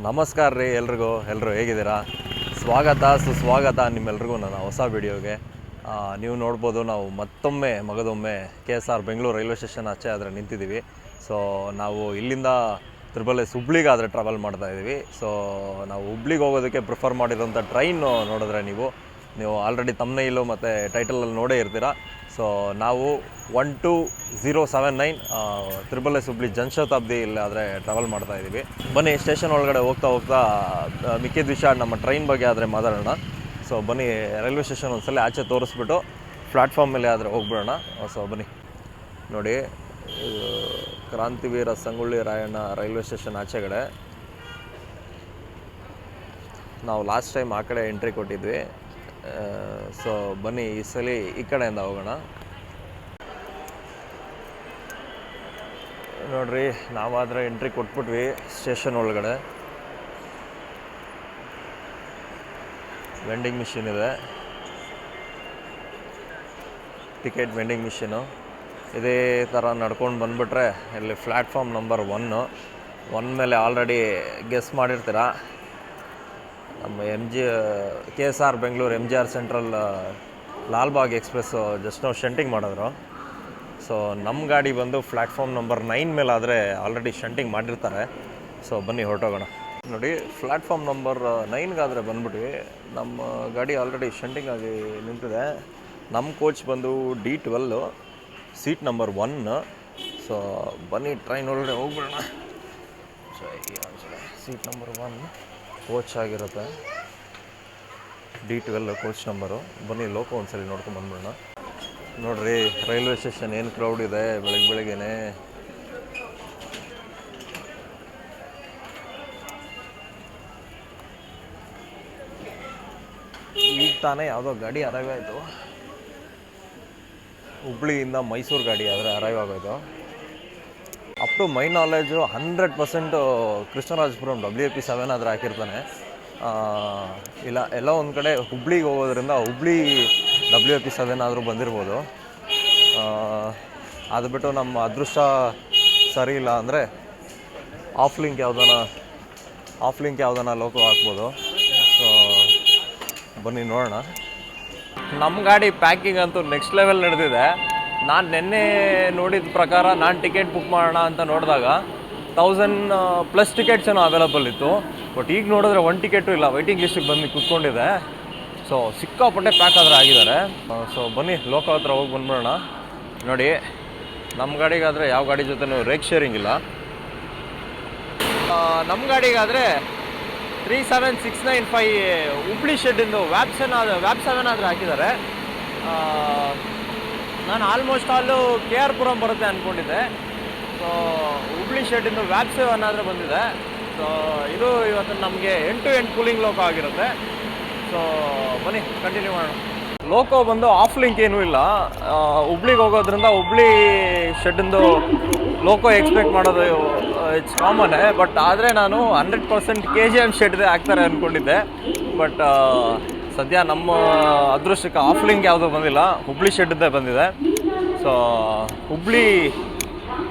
ನಮಸ್ಕಾರ ರೀ ಎಲ್ಲರೂ ಹೇಗಿದ್ದೀರಾ? ಸುಸ್ವಾಗತ ನಿಮ್ಮೆಲ್ರಿಗೂ ನನ್ನ ಹೊಸ ವಿಡಿಯೋಗೆ. ನೀವು ನೋಡ್ಬೋದು, ನಾವು ಮಗದೊಮ್ಮೆ KSR ಬೆಂಗಳೂರು ರೈಲ್ವೆ ಸ್ಟೇಷನ್ ಆಚೆ ಆದರೆ ನಿಂತಿದ್ದೀವಿ. ಸೊ ನಾವು ಇಲ್ಲಿಂದ ತ್ರಿಬಲ್-ಎಸ್ ಹುಬ್ಳಿಗಾದರೆ ಟ್ರಾವೆಲ್ ಮಾಡ್ತಾಯಿದ್ದೀವಿ. ಸೊ ನಾವು ಹುಬ್ಳಿಗೆ ಹೋಗೋದಕ್ಕೆ ಪ್ರಿಫರ್ ಮಾಡಿರೋಂಥ ಟ್ರೈನ್ ನೋಡಿದ್ರೆ ನೀವು ಆಲ್ರೆಡಿ ತಮ್ನೈಲು ಮತ್ತು ಟೈಟಲಲ್ಲಿ ನೋಡೇ ಇರ್ತೀರ. ಸೊ ನಾವು 12079 ತ್ರಿಬಲ್-ಎಸ್ ಹುಬ್ಳಿ ಜನಶತಾಬ್ದಿ ಇಲ್ಲಾದರೆ ಟ್ರಾವೆಲ್ ಮಾಡ್ತಾಯಿದ್ದೀವಿ. ಬನ್ನಿ, ಸ್ಟೇಷನ್ ಒಳಗಡೆ ಹೋಗ್ತಾ ಮಿಕ್ಕಿದ ವಿಷಯ ನಮ್ಮ ಟ್ರೈನ್ ಬಗ್ಗೆ ಆದರೆ ಮಾತಾಡೋಣ. ಸೊ ಬನ್ನಿ, ರೈಲ್ವೆ ಸ್ಟೇಷನ್ ಒಂದ್ಸಲ ಆಚೆ ತೋರಿಸ್ಬಿಟ್ಟು ಪ್ಲ್ಯಾಟ್ಫಾರ್ಮ್ ಮೇಲೆ ಆದರೆ ಹೋಗ್ಬಿಡೋಣ. ಸೊ ಬನ್ನಿ ನೋಡಿ, ಕ್ರಾಂತಿವೀರ ಸಂಗೊಳ್ಳಿ ರಾಯಣ್ಣ ರೈಲ್ವೆ ಸ್ಟೇಷನ್ ಆಚೆಗಡೆ. ನಾವು ಲಾಸ್ಟ್ ಟೈಮ್ ಆ ಕಡೆ ಎಂಟ್ರಿ ಕೊಟ್ಟಿದ್ವಿ. ಸೊ ಬನ್ನಿ, ಈ ಸಲ ಈ ಕಡೆಯಿಂದ ಹೋಗೋಣ. ನೋಡ್ರಿ, ನಾವಾದರೆ ಎಂಟ್ರಿ ಕೊಟ್ಬಿಟ್ವಿ ಸ್ಟೇಷನ್ ಒಳಗಡೆ. ವೆಂಡಿಂಗ್ ಮಿಷಿನ್ ಇದೆ, ಟಿಕೆಟ್ ವೆಂಡಿಂಗ್ ಮಿಷಿನು. ಇದೇ ಥರ ನಡ್ಕೊಂಡು ಬಂದುಬಿಟ್ರೆ ಇಲ್ಲಿ ಪ್ಲ್ಯಾಟ್ಫಾರ್ಮ್ ನಂಬರ್ 1 ಮೇಲೆ ಆಲ್ರೆಡಿ ಗೆಸ್ ಮಾಡಿರ್ತೀರ. ನಮ್ಮ KSR Bengaluru MGR central Lalbagh express just ನಾವು ಶಂಟಿಂಗ್ ಮಾಡಿದ್ರು. ಸೊ ನಮ್ಮ ಗಾಡಿ ಬಂದು ಪ್ಲ್ಯಾಟ್ಫಾರ್ಮ್ ನಂಬರ್ 9 ಮೇಲಾದರೆ ಆಲ್ರೆಡಿ ಶಂಟಿಂಗ್ ಮಾಡಿರ್ತಾರೆ. ಸೊ ಬನ್ನಿ ಹೊರಟೋಗೋಣ. ನೋಡಿ, ಪ್ಲ್ಯಾಟ್ಫಾರ್ಮ್ ನಂಬರ್ 9ಗಾದರೆ ಬಂದ್ಬಿಟ್ವಿ. ನಮ್ಮ ಗಾಡಿ ಆಲ್ರೆಡಿ ಶಂಟಿಂಗ್ ಆಗಿ ನಿಂತಿದೆ. ನಮ್ಮ ಕೋಚ್ ಬಂದು D12 ಸೀಟ್ ನಂಬರ್ 1. ಸೊ ಬನ್ನಿ, ಟ್ರೈನ್ ಒಳಗಡೆ ಹೋಗ್ಬಿಡೋಣ. ಸೀಟ್ ನಂಬರ್ 1 ಕೋಚ್ ಆಗಿರುತ್ತೆ, D12 ಕೋಚ್ ನಂಬರು. ಬನ್ನಿ, ಲೋಕೋ ಒಂದ್ಸಲಿ ನೋಡ್ಕೊಂಡು ಬಂದ್ಬಿಡೋಣ. ನೋಡ್ರಿ, ರೈಲ್ವೆ ಸ್ಟೇಷನ್ ಏನು ಕ್ರೌಡ್ ಇದೆ ಬೆಳಗ್ಗೆನೇ. ಈಗ ತಾನೇ ಯಾವುದೋ ಗಾಡಿ ಅರೈವ್ ಆಯಿತು, ಹುಬ್ಳಿಯಿಂದ ಮೈಸೂರು ಗಾಡಿ ಆದರೆ ಅರೈವ್ ಆಗೋಯ್ತು. Up to my knowledge 100% Krishnarajapuram WAP7 ಆದರೆ ಹಾಕಿರ್ತಾನೆ. ಇಲ್ಲ ಎಲ್ಲೋ ಒಂದು ಕಡೆ ಹುಬ್ಳಿಗೆ ಹೋಗೋದ್ರಿಂದ ಹುಬ್ಳಿ WAP7 ಆದರೂ ಬಂದಿರ್ಬೋದು. ಅದು ಬಿಟ್ಟು ನಮ್ಮ ಅದೃಷ್ಟ ಸರಿ ಇಲ್ಲ ಅಂದರೆ ಆಫ್ ಲಿಂಕ್ ಯಾವುದನ್ನ ಲೋಕೋ ಹಾಕ್ಬೋದು. ಸೊ ಬನ್ನಿ ನೋಡೋಣ. ನಮ್ಮ ಗಾಡಿ ಪ್ಯಾಕಿಂಗ್ ಅಂತೂ ನೆಕ್ಸ್ಟ್ ಲೆವೆಲ್ ನಡೆದಿದೆ. ನಾನು ನಿನ್ನೆ ನೋಡಿದ ಪ್ರಕಾರ ನಾನು ಟಿಕೆಟ್ ಬುಕ್ ಮಾಡೋಣ ಅಂತ ನೋಡಿದಾಗ 1000+ ಟಿಕೆಟ್ಸ್ ಏನೋ ಅವೈಲಬಲ್ ಇತ್ತು. ಬಟ್ ಈಗ ನೋಡಿದ್ರೆ 1 ಟಿಕೆಟು ಇಲ್ಲ, ವೆಯ್ಟಿಂಗ್ ಲಿಸ್ಟಿಗೆ ಬಂದು ಕೂತ್ಕೊಂಡಿದೆ. ಸೊ ಸಿಕ್ಕಾಪಟ್ಟೆ ಪ್ಯಾಕ್ ಆದರೆ ಆಗಿದ್ದಾರೆ. ಸೊ ಬನ್ನಿ, ಲೋಕೋ ಹತ್ರ ಹೋಗಿ ಬಂದ್ಬಿಡೋಣ. ನೋಡಿ, ನಮ್ಮ ಗಾಡಿಗಾದರೆ ಯಾವ ಗಾಡಿ ಜೊತೆನೂ ರೇಕ್ ಶೇರಿಂಗ್ ಇಲ್ಲ. ನಮ್ಮ ಗಾಡಿಗಾದರೆ 37695 ಹುಬ್ಳಿ ಶೆಡ್ಡಿಂದು ವ್ಯಾಪ್7 ಆದರೆ ಹಾಕಿದ್ದಾರೆ. ನಾನು ಆಲ್ಮೋಸ್ಟ್ KR ಪುರಂ ಬರುತ್ತೆ ಅಂದ್ಕೊಂಡಿದ್ದೆ. ಸೊ ಹುಬ್ಳಿ ಶೆಡ್ಡಿಂದು ವ್ಯಾಪ್7 ಆದರೆ ಬಂದಿದೆ. ಸೊ ಇದು ಇವತ್ತು ನಮಗೆ 8-8 ಕೂಲಿಂಗ್ ಲೋಕೋ ಆಗಿರುತ್ತೆ. ಸೊ ಬನ್ನಿ ಕಂಟಿನ್ಯೂ ಮಾಡೋಣ. ಲೋಕೋ ಬಂದು ಆಫ್ ಲಿಂಕ್ ಏನೂ ಇಲ್ಲ. ಹುಬ್ಳಿಗೆ ಹೋಗೋದ್ರಿಂದ ಹುಬ್ಳಿ ಶೆಡ್ಡಿಂದು ಲೋಕೋ ಎಕ್ಸ್ಪೆಕ್ಟ್ ಮಾಡೋದು ಇಟ್ಸ್ ಕಾಮನ್ನೇ. ಬಟ್ ಆದರೆ ನಾನು 100% KGM ಶೆಡ್ದೇ ಹಾಕ್ತಾರೆ ಅಂದ್ಕೊಂಡಿದ್ದೆ. ಬಟ್ ಸದ್ಯ ನಮ್ಮ ಅದೃಷ್ಟಕ್ಕೆ ಆಫ್ ಲಿಂಕ್ ಯಾವುದೂ ಬಂದಿಲ್ಲ, ಹುಬ್ಳಿ ಶೆಡ್ದೇ ಬಂದಿದೆ. ಸೊ ಹುಬ್ಳಿ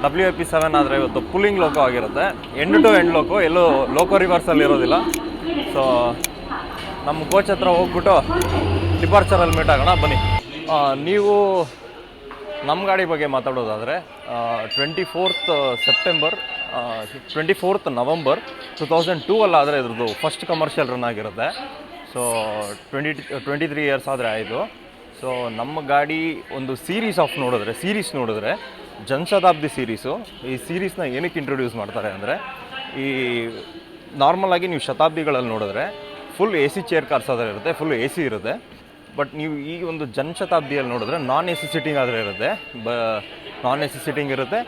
WAP7 ಆದರೆ ಇವತ್ತು ಪುಲ್ಲಿಂಗ್ ಲೋಕೋ ಆಗಿರುತ್ತೆ. ಎಂಡ್ ಟು ಎಂಡ್ ಲೋಕೋ, ಎಲ್ಲೂ ಲೋಕೋ ರಿವರ್ಸಲ್ಲಿ ಇರೋದಿಲ್ಲ. ಸೊ ನಮ್ಮ ಕೋಚ್ ಹತ್ರ ಹೋಗ್ಬಿಟ್ಟು ಡಿಪಾರ್ಚರಲ್ಲಿ ಮೀಟ್ ಆಗೋಣ. ಬನ್ನಿ. ನೀವು ನಮ್ಮ ಗಾಡಿ ಬಗ್ಗೆ ಮಾತಾಡೋದಾದರೆ 24th ನವಂಬರ್ 2002 ಅಲ್ಲಾದರೆ ಇದ್ರದ್ದು ಫಸ್ಟ್ ಕಮರ್ಷಿಯಲ್ ರನ್ ಆಗಿರುತ್ತೆ. ಸೊ 23 ಇಯರ್ಸ್ ಆದರೆ ಆಯಿತು. ಸೊ ನಮ್ಮ ಗಾಡಿ ಒಂದು ಸೀರೀಸ್ ನೋಡಿದ್ರೆ ಜನಶತಾಬ್ದಿ ಸೀರೀಸು. ಈ ಸೀರೀಸ್ನ ಏನಕ್ಕೆ ಇಂಟ್ರೊಡ್ಯೂಸ್ ಮಾಡ್ತಾರೆ ಅಂದರೆ, ಈ ನಾರ್ಮಲಾಗಿ ನೀವು ಶತಾಬ್ದಿಗಳಲ್ಲಿ ನೋಡಿದ್ರೆ ಫುಲ್ AC ಚೇರ್ ಕಾರ್ಸ್ ಆದರೆ ಇರುತ್ತೆ, ಫುಲ್ AC ಇರುತ್ತೆ. ಬಟ್ ನೀವು ಈ ಒಂದು ಜನಶತಾಬ್ದಿಯಲ್ಲಿ ನೋಡಿದ್ರೆ ನಾನ್ AC ಸಿಟ್ಟಿಂಗ್ ಆದರೆ ಇರುತ್ತೆ. ನಾನ್ AC ಸಿಟ್ಟಿಂಗ್ ಇರುತ್ತೆ,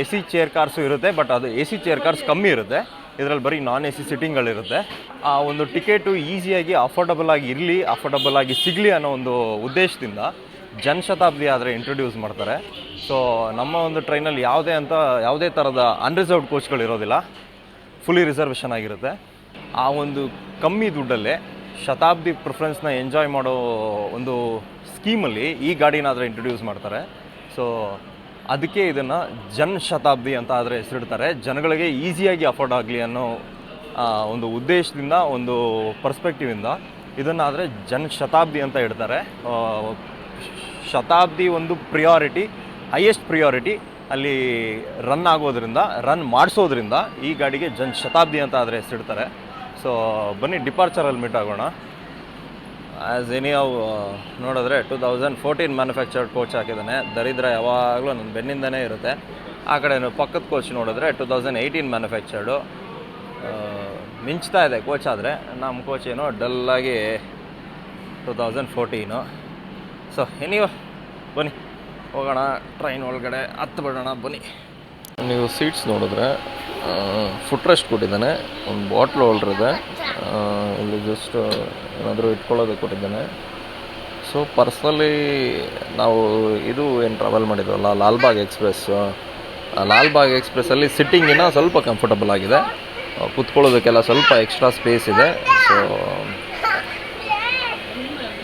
AC ಚೇರ್ ಕಾರ್ಸು ಇರುತ್ತೆ. ಬಟ್ ಅದು AC ಚೇರ್ ಕಾರ್ಸ್ ಕಮ್ಮಿ ಇರುತ್ತೆ, ಇದರಲ್ಲಿ ಬರೀ ನಾನ್ AC ಸಿಟ್ಟಿಂಗ್ಗಳಿರುತ್ತೆ. ಆ ಒಂದು ಟಿಕೆಟು ಈಸಿಯಾಗಿ ಅಫೋರ್ಡಬಲ್ ಆಗಿ ಸಿಗಲಿ ಅನ್ನೋ ಒಂದು ಉದ್ದೇಶದಿಂದ ಜನಶತಾಬ್ದಿ ಆದರೆ ಇಂಟ್ರೊಡ್ಯೂಸ್ ಮಾಡ್ತಾರೆ. ಸೊ ನಮ್ಮ ಒಂದು ಟ್ರೈನಲ್ಲಿ ಯಾವುದೇ ಥರದ ಅನ್ರಿಸರ್ವ್ಡ್ ಕೋಚ್ಗಳು ಇರೋದಿಲ್ಲ, ಫುಲ್ಲಿ ರಿಸರ್ವೇಷನ್ ಆಗಿರುತ್ತೆ. ಆ ಒಂದು ಕಮ್ಮಿ ದುಡ್ಡಲ್ಲೇ ಶತಾಬ್ದಿ ಪ್ರಿಫರೆನ್ಸ್ನ ಎಂಜಾಯ್ ಮಾಡೋ ಒಂದು ಸ್ಕೀಮಲ್ಲಿ ಈ ಗಾಡಿನಾದರೆ ಇಂಟ್ರೊಡ್ಯೂಸ್ ಮಾಡ್ತಾರೆ. ಸೊ ಅದಕ್ಕೆ ಇದನ್ನು ಜನ್ ಶತಾಬ್ದಿ ಅಂತ ಆದರೆ ಹೆಸರಿಡ್ತಾರೆ, ಜನಗಳಿಗೆ ಈಸಿಯಾಗಿ ಅಫೋರ್ಡ್ ಆಗಲಿ ಅನ್ನೋ ಒಂದು ಉದ್ದೇಶದಿಂದ, ಒಂದು ಪರ್ಸ್ಪೆಕ್ಟಿವಿಂದ ಇದನ್ನಾದರೆ ಶತಾಬ್ದಿ ಅಂತ ಇಡ್ತಾರೆ. ಶತಾಬ್ದಿ ಒಂದು ಪ್ರಿಯಾರಿಟಿ, ಹೈಯೆಸ್ಟ್ ಪ್ರಿಯಾರಿಟಿ ಅಲ್ಲಿ ರನ್ ಆಗೋದ್ರಿಂದ, ರನ್ ಮಾಡಿಸೋದ್ರಿಂದ ಈ ಗಾಡಿಗೆ ಶತಾಬ್ದಿ ಅಂತ ಆದರೆ ಹೆಸರಿಡ್ತಾರೆ. ಸೊ ಬನ್ನಿ ಡಿಪಾರ್ಚರಲ್ಲಿ ಮೀಟ್ ಆಗೋಣ. ಆ್ಯಸ್ ಎನಿ ಅವು ನೋಡಿದ್ರೆ 2014 ಮ್ಯಾನುಫ್ಯಾಕ್ಚರ್ಡ್ ಕೋಚ್ ಹಾಕಿದ್ದಾನೆ. ದರಿದ್ರ ಯಾವಾಗಲೂ ನನ್ನ ಬೆನ್ನಿಂದನೇ ಇರುತ್ತೆ. ಆ ಕಡೆ ಪಕ್ಕದ ಕೋಚ್ ನೋಡಿದ್ರೆ 2018 ಮ್ಯಾನುಫ್ಯಾಕ್ಚರ್ಡು. ಮಿಂಚ್ತಾ ಇದೆ ಕೋಚ್, ಆದರೆ ನಮ್ಮ ಕೋಚ್ ಏನೋ ಡಲ್ಲಾಗಿ 2014. ಸೊ ಎನಿವ ಬನ್ನಿ ಹೋಗೋಣ, ಟ್ರೈನ್ ಒಳಗಡೆ ಹತ್ತು ಬಿಡೋಣ ಬನ್ನಿ. ನೀವು ಸೀಟ್ಸ್ ನೋಡಿದ್ರೆ ಫುಟ್ ರೆಸ್ಟ್ ಕೊಟ್ಟಿದ್ದಾನೆ, ಒಂದು ಬಾಟ್ಲ್ ಹೋಲ್ಡರ್ ಇದೆ, ಇಲ್ಲಿ ಜಸ್ಟ್ ಏನಾದರೂ ಇಟ್ಕೊಳ್ಳೋದಕ್ಕೆ ಕೊಟ್ಟಿದ್ದಾನೆ. ಸೊ ಪರ್ಸ್ನಲಿ ನಾವು ಇದು ಏನು ಟ್ರಾವೆಲ್ ಮಾಡಿದ್ವಲ್ಲ ಲಾಲ್ಬಾಗ್ ಎಕ್ಸ್ಪ್ರೆಸ್, ಲಾಲ್ಬಾಗ್ ಎಕ್ಸ್ಪ್ರೆಸ್ಸಲ್ಲಿ ಸಿಟ್ಟಿಂಗಿನ ಸ್ವಲ್ಪ ಕಂಫರ್ಟಬಲ್ ಆಗಿದೆ, ಕೂತ್ಕೊಳ್ಳೋದಕ್ಕೆಲ್ಲ ಸ್ವಲ್ಪ ಎಕ್ಸ್ಟ್ರಾ ಸ್ಪೇಸ್ ಇದೆ. So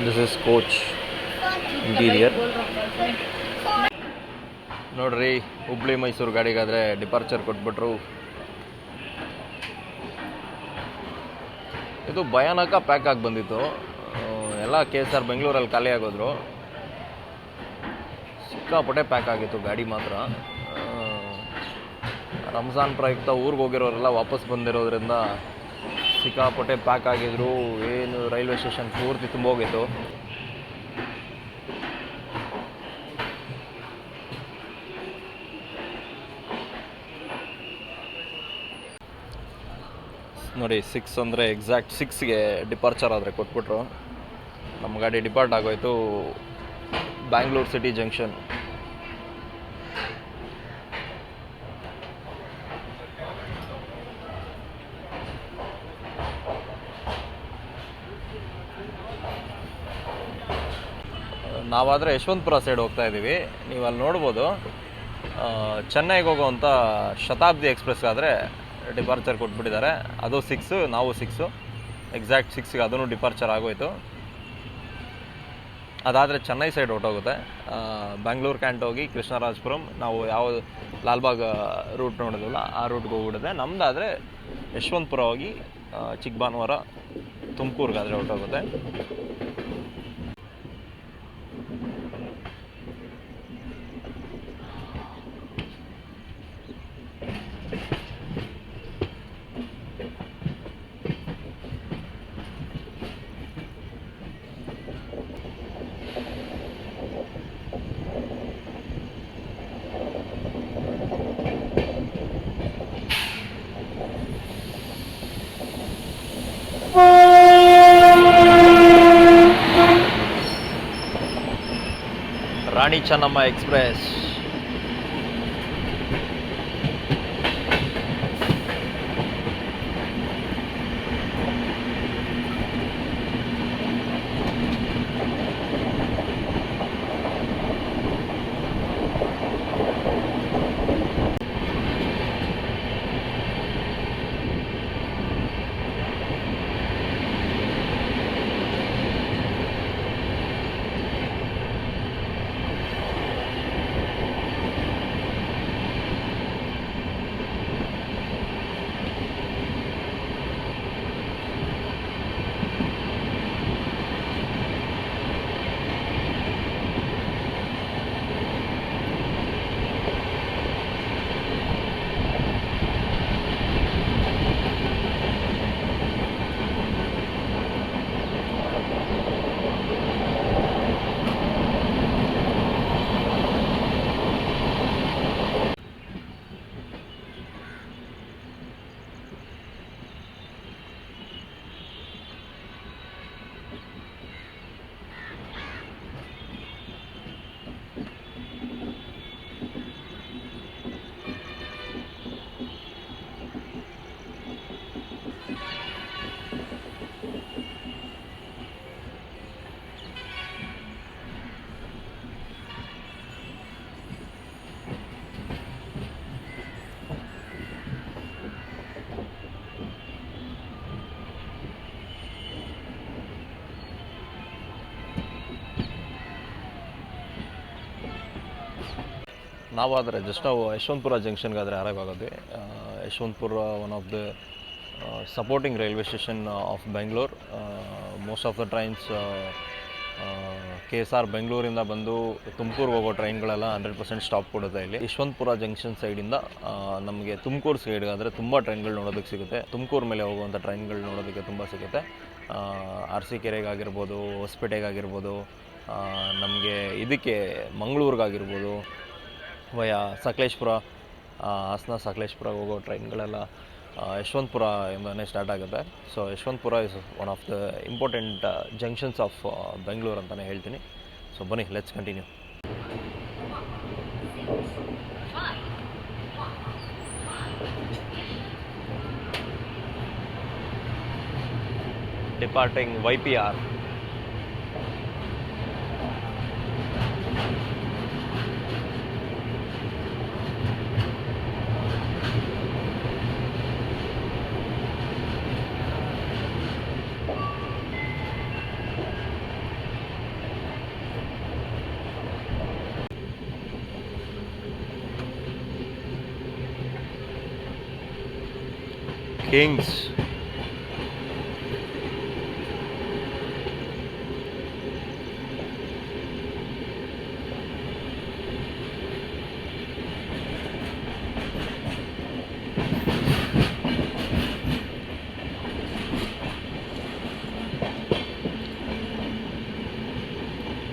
this is coach interior. ನೋಡ್ರಿ, ಹುಬ್ಳಿ ಮೈಸೂರು ಗಾಡಿಗಾದರೆ ಡಿಪಾರ್ಚರ್ ಕೊಟ್ಬಿಟ್ರು. ಇದು ಭಯಾನಕ ಪ್ಯಾಕ್ ಆಗಿ ಬಂದಿತ್ತು. ಎಲ್ಲ KSR ಬೆಂಗಳೂರಲ್ಲಿ ಖಾಲಿ ಆಗೋದ್ರು. ಸಿಕ್ಕಾಪಟ್ಟೆ ಪ್ಯಾಕ್ ಆಗಿತ್ತು ಗಾಡಿ ಮಾತ್ರ. ರಂಜಾನ್ ಪ್ರಯುಕ್ತ ಊರಿಗೆ ಹೋಗಿರೋರೆಲ್ಲ ವಾಪಸ್ ಬಂದಿರೋದ್ರಿಂದ ಸಿಕ್ಕಾಪಟ್ಟೆ ಪ್ಯಾಕ್ ಆಗಿದ್ರು. ಏನು ರೈಲ್ವೆ ಸ್ಟೇಷನ್ ಪೂರ್ತಿ ತುಂಬೋಗಿತ್ತು. ನೋಡಿ 6 ಅಂದರೆ ಎಕ್ಸಾಕ್ಟ್ 6ಗೆ ಡಿಪಾರ್ಚರ್ ಆದರೆ ಕೊಟ್ಬಿಟ್ರು. ನಮ್ಮ ಗಾಡಿ ಡಿಪಾರ್ಟ್ ಆಗೋಯ್ತು ಬ್ಯಾಂಗ್ಳೂರು ಸಿಟಿ ಜಂಕ್ಷನ್. ನಾವಾದರೆ ಯಶವಂತಪುರ ಸೈಡ್ ಹೋಗ್ತಾ ಇದ್ದೀವಿ. ನೀವು ಅಲ್ಲಿ ನೋಡ್ಬೋದು, ಚೆನ್ನೈಗೆ ಹೋಗೋವಂಥ ಶತಾಬ್ದಿ ಎಕ್ಸ್ಪ್ರೆಸ್ ಆದರೆ ಡಿಪಾರ್ಚರ್ ಕೊಟ್ಬಿಟ್ಟಿದ್ದಾರೆ. ಅದು 6, ನಾವು 6, ಎಕ್ಸಾಕ್ಟ್ 6ಗೆ ಅದೂ ಡಿಪಾರ್ಚರ್ ಆಗೋಯ್ತು. ಅದಾದರೆ ಚೆನ್ನೈ ಸೈಡ್ ಹೊರಟೋಗುತ್ತೆ. ಬ್ಯಾಂಗ್ಳೂರು ಕ್ಯಾಂಟ್ ಹೋಗಿ ಕೃಷ್ಣರಾಜಪುರಂ, ನಾವು ಯಾವ ಲಾಲ್ಬಾಗ್ ರೂಟ್ ನೋಡಿದ್ವಲ್ಲ ಆ ರೂಟ್ಗೆ ಹೋಗ್ಬಿಡುತ್ತೆ. ನಮ್ಮದಾದರೆ ಯಶವಂತಪುರ ಹೋಗಿ ಚಿಕ್ಕಬಾನುವಾರ ತುಮಕೂರಿಗಾದರೆ ಹೊರಟೋಗುತ್ತೆ. ರಾಣಿ ಚೆನ್ನಮ್ಮ ಎಕ್ಸ್ಪ್ರೆಸ್. ನಾವಾದರೆ ಜಸ್ಟ್ ನಾವು ಯಶವಂತಪುರ ಜಂಕ್ಷನ್ಗಾದರೆ ಅರೈವ್ ಆಗೋದ್ವಿ. Yeshwantpur one of the supporting railway station of Bangalore. Most of the trains KSR ಬೆಂಗಳೂರಿಂದ ಬಂದು ತುಮಕೂರಿಗೆ ಹೋಗೋ ಟ್ರೈನ್ಗಳೆಲ್ಲ 100% ಸ್ಟಾಪ್ ಕೊಡುತ್ತೆ ಇಲ್ಲಿ. ಯಶವಂತಪುರ ಜಂಕ್ಷನ್ ಸೈಡಿಂದ ನಮಗೆ ತುಮಕೂರು ಸೈಡ್ಗಾದರೆ ತುಂಬ ಟ್ರೈನ್ಗಳು ನೋಡೋದಕ್ಕೆ ಸಿಗುತ್ತೆ. ತುಮಕೂರು ಮೇಲೆ ಹೋಗುವಂಥ ಟ್ರೈನ್ಗಳು ನೋಡೋದಕ್ಕೆ ತುಂಬ ಸಿಗುತ್ತೆ. ಅರಸೀಕೆರೆಗಾಗಿರ್ಬೋದು, ಹೊಸಪೇಟೆಗಾಗಿರ್ಬೋದು, ನಮಗೆ ಇದಕ್ಕೆ ಮಂಗಳೂರಿಗಾಗಿರ್ಬೋದು, ವಯ ಸಕಲೇಶ್ಪುರ, ಹಾಸನ ಸಕಲೇಶ್ಪುರ ಹೋಗೋ ಟ್ರೈನ್ಗಳೆಲ್ಲ ಯಶವಂತಪುರ ಇಂದನೇ ಸ್ಟಾರ್ಟ್ ಆಗುತ್ತೆ. So Yeshwantpur is one of the important junctions of Bengaluru ಅಂತಲೇ ಹೇಳ್ತೀನಿ. ಸೊ ಬನ್ನಿ, let's continue. Departing YPR. Kings.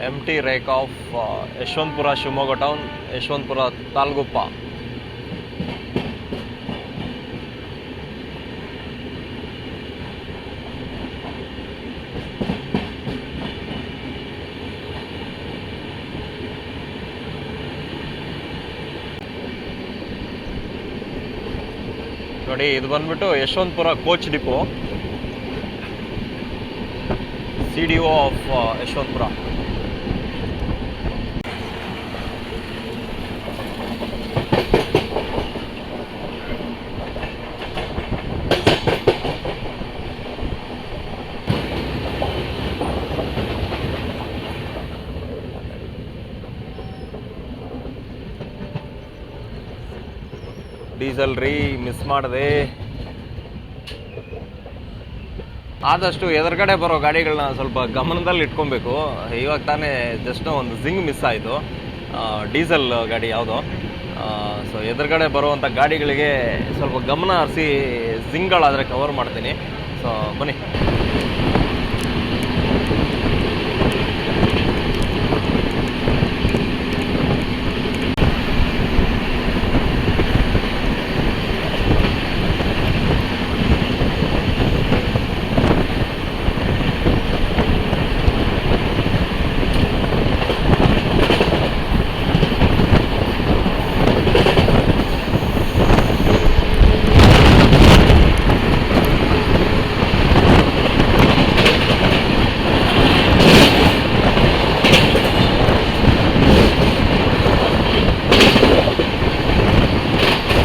Empty rake of Yeshwanthpura, Shimoga town, Yeshwanthpura, Talguppa. ನೋಡಿ, ಇದು ಬಂದ್ಬಿಟ್ಟು Yeshwanthpur coach depot, CDO of Yeshwanthpur. Diesel ರೀ, ಮಿಸ್ ಮಾಡಿದೆ. ಆದಷ್ಟು ಎದುರುಗಡೆ ಬರೋ ಗಾಡಿಗಳನ್ನ ಸ್ವಲ್ಪ ಗಮನದಲ್ಲಿ ಇಟ್ಕೊಬೇಕು. ಇವಾಗ ತಾನೇ ಜಸ್ಟ್ ಒಂದು ಜಿಂಗ್ ಮಿಸ್ ಆಯಿತು, ಡೀಸೆಲ್ ಗಾಡಿ ಯಾವುದೋ. ಸೊ ಎದುರುಗಡೆ ಬರುವಂಥ ಗಾಡಿಗಳಿಗೆ ಸ್ವಲ್ಪ ಗಮನ ಹರಿಸಿ ಜಿಂಗ್ಗಳಾದರೆ ಕವರ್ ಮಾಡ್ತೀನಿ. ಸೊ ಬನ್ನಿ.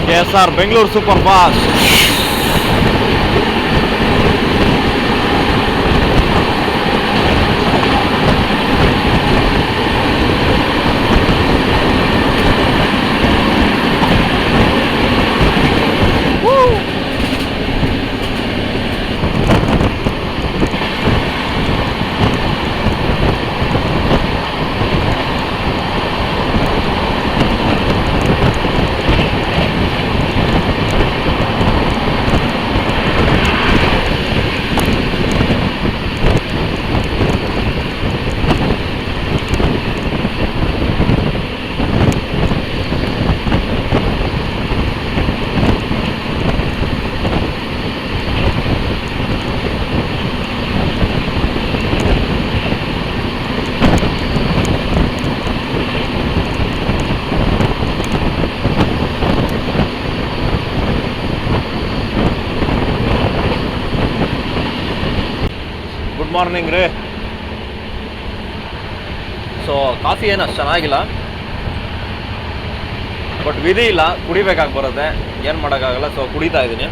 KSR Bangalore super fast. Good morning ರೀ. ಸೊ ಕಾಫಿ ಏನು ಅಷ್ಟು ಚೆನ್ನಾಗಿಲ್ಲ, ಬಟ್ ವಿಧಿ ಇಲ್ಲ, ಕುಡಿಬೇಕಾಗಿ ಬರುತ್ತೆ, ಏನು ಮಾಡೋಕ್ಕಾಗಲ್ಲ. ಸೊ ಕುಡಿತಾ ಇದ್ದೀನಿ.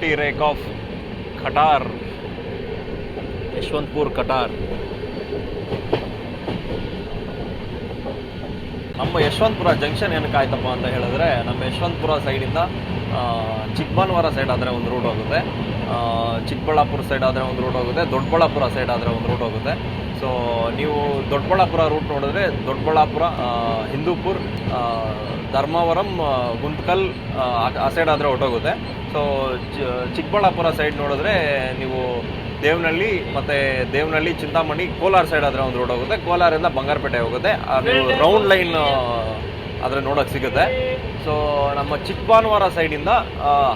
ಬ್ಯೂಟಿ ರೇಕ್ ಆಫ್ ಖಟಾರ್, ಯಶವಂತಪುರ್ ಖಟಾರ್. ನಮ್ಮ ಯಶವಂತಪುರ ಜಂಕ್ಷನ್ ಏನಕ್ಕೆ ಆಯ್ತಪ್ಪ ಅಂತ ಹೇಳಿದ್ರೆ, ನಮ್ಮ ಯಶವಂತಪುರ ಸೈಡಿಂದ ಚಿಕ್ಕಬಳ್ಳಾಪುರ ಸೈಡ್ ಆದರೆ ಒಂದು ರೂಟ್ ಹೋಗುತ್ತೆ, ಚಿಕ್ಕಬಳ್ಳಾಪುರ ಸೈಡ್ ಆದರೆ ಒಂದು ರೂಟ್ ಹೋಗುತ್ತೆ, ದೊಡ್ಡಬಳ್ಳಾಪುರ ಸೈಡ್ ಆದರೆ ಒಂದು ರೂಟ್ ಹೋಗುತ್ತೆ. ಸೊ ನೀವು ದೊಡ್ಡಬಳ್ಳಾಪುರ ರೂಟ್ ನೋಡಿದ್ರೆ ದೊಡ್ಡಬಳ್ಳಾಪುರ, ಹಿಂದೂಪುರ್, ಧರ್ಮವರಂ, ಗುಂಟ್ಕಲ್ ಆ ಸೈಡ್ ಆದರೆ ಹೊರಟೋಗುತ್ತೆ. ಸೊ ಚಿಕ್ಕಬಳ್ಳಾಪುರ ಸೈಡ್ ನೋಡಿದ್ರೆ ನೀವು ದೇವನಹಳ್ಳಿ ಮತ್ತು ದೇವನಹಳ್ಳಿ, ಚಿಂತಾಮಣಿ, ಕೋಲಾರ ಸೈಡ್ ಆದರೆ ಒಂದು ರೋಡ್ ಹೋಗುತ್ತೆ. ಕೋಲಾರಿಂದ ಬಂಗಾರಪೇಟೆ ಹೋಗುತ್ತೆ. ನೀವು ರೌಂಡ್ ಲೈನ್ ಆದರೆ ನೋಡೋಕ್ಕೆ ಸಿಗುತ್ತೆ. ಸೊ ನಮ್ಮ ಚಿಕ್ಕಬಾನುವಾರ ಸೈಡಿಂದ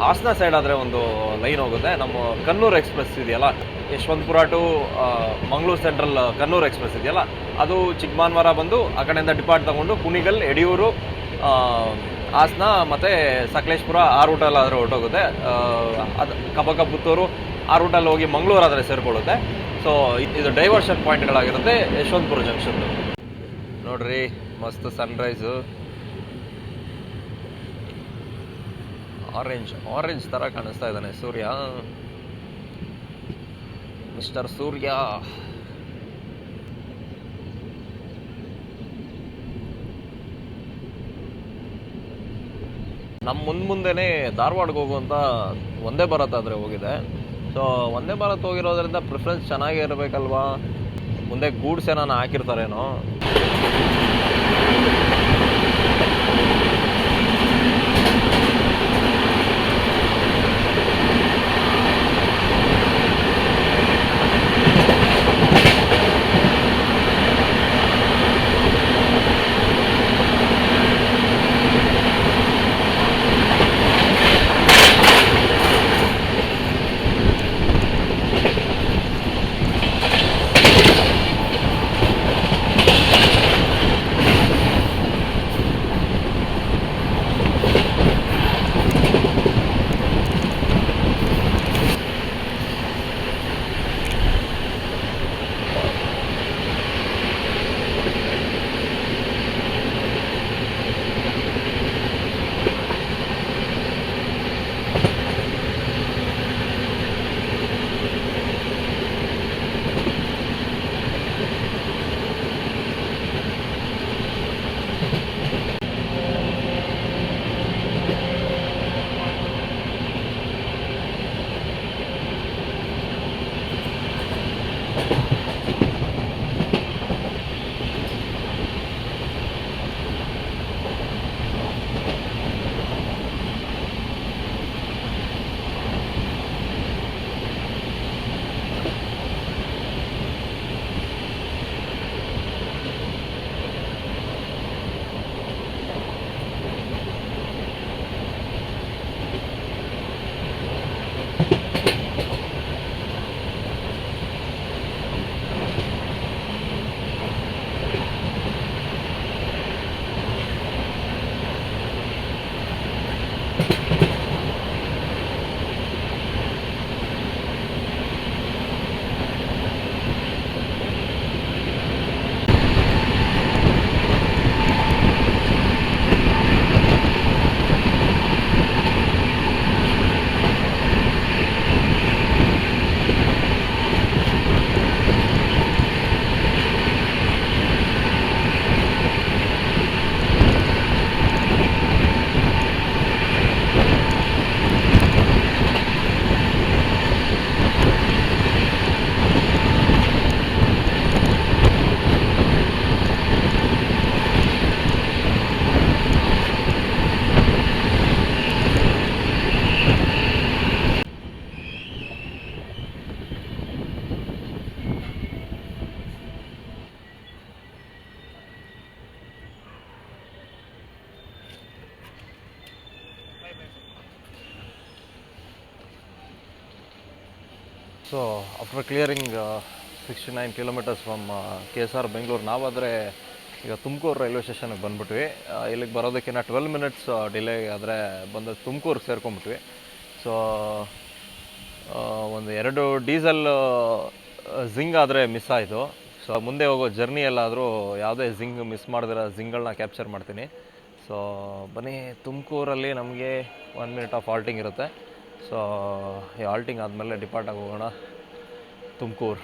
ಹಾಸನ ಸೈಡ್ ಆದರೆ ಒಂದು ಲೈನ್ ಹೋಗುತ್ತೆ. ನಮ್ಮ ಕನ್ನೂರು ಎಕ್ಸ್ಪ್ರೆಸ್ ಇದೆಯಲ್ಲ, Yeshwanthpur to Mangaluru central Kannur express ಇದೆಯಲ್ಲ, ಅದು ಚಿಕ್ಕಬಾನುವಾರ ಬಂದು ಆ ಕಡೆಯಿಂದ ಡಿಪಾರ್ಟ್ ತಗೊಂಡು ಕುಣಿಗಲ್, ಯಡಿಯೂರು, ಹಾಸನ ಮತ್ತು ಸಕಲೇಶ್ಪುರ ಆ ರೂಟಲ್ಲಿ ಆದರೆ ಹೊರಟೋಗುತ್ತೆ. ಅದು ಕಬಕ, ಪುತ್ತೂರು ಆ ರೂಟಲ್ಲಿ ಹೋಗಿ ಮಂಗಳೂರು ಆದರೆ ಸೇರಿಕೊಳ್ಳುತ್ತೆ. ಸೊ ಇದು ಡೈವರ್ಷನ್ ಪಾಯಿಂಟ್ಗಳಾಗಿರುತ್ತೆ ಯಶವಂತಪುರ ಜಂಕ್ಷನ್. ನೋಡ್ರಿ, ಮಸ್ತ್ ಸನ್ರೈಸು, ಆರೆಂಜ್ ಥರ ಕಾಣಿಸ್ತಾ ಇದ್ದಾನೆ ಸೂರ್ಯ, ಮಿಸ್ಟರ್ ಸೂರ್ಯ. ನಮ್ಮ ಮುಂದೆನೇ ಧಾರವಾಡಕ್ಕೆ ಹೋಗುವಂಥ ವಂದೇ ಭಾರತ್ ಆದರೆ ಹೋಗಿದೆ. ಸೊ ವಂದೇ ಭಾರತ್ ಹೋಗಿರೋದ್ರಿಂದ ಪ್ರಿಫರೆನ್ಸ್ ಚೆನ್ನಾಗೇ ಇರಬೇಕಲ್ವಾ, ಮುಂದೆ ಗೂಡ್ಸ್ ಏನಾನ ಹಾಕಿರ್ತಾರೇನೋ. So after clearing 69 kilometers from KSR Bengaluru, ನಾವಾದರೆ ಈಗ ತುಮಕೂರು ರೈಲ್ವೆ ಸ್ಟೇಷನ್ಗೆ ಬಂದುಬಿಟ್ವಿ. ಇಲ್ಲಿಗೆ ಬರೋದಕ್ಕಿಂತ 12 minutes ಡಿಲೇ ಆದರೆ ಬಂದು ತುಮಕೂರು ಸೇರ್ಕೊಂಬಿಟ್ವಿ. ಸೊ ಒಂದು 2 ಡೀಸೆಲ್ ಜಿಂಗ್ ಆದರೆ ಮಿಸ್ ಆಯಿತು. ಸೊ ಮುಂದೆ ಹೋಗೋ ಜರ್ನಿಯಲ್ಲಾದರೂ ಯಾವುದೇ ಜಿಂಗ್ ಮಿಸ್ ಮಾಡಿದ್ರೆ ಜಿಂಗ್ಗಳನ್ನ ಕ್ಯಾಪ್ಚರ್ ಮಾಡ್ತೀನಿ. ಸೊ ಬನ್ನಿ, ತುಮಕೂರಲ್ಲಿ ನಮಗೆ 1 minute ಆಫ್ ಹಾಲ್ಟಿಂಗ್ ಇರುತ್ತೆ. ಸೊ ಈ ಆಲ್ಟಿಂಗ್ ಆದಮೇಲೆ ಡಿಪಾರ್ಟ್ ಆಗಿ ಹೋಗೋಣ Tumakuru.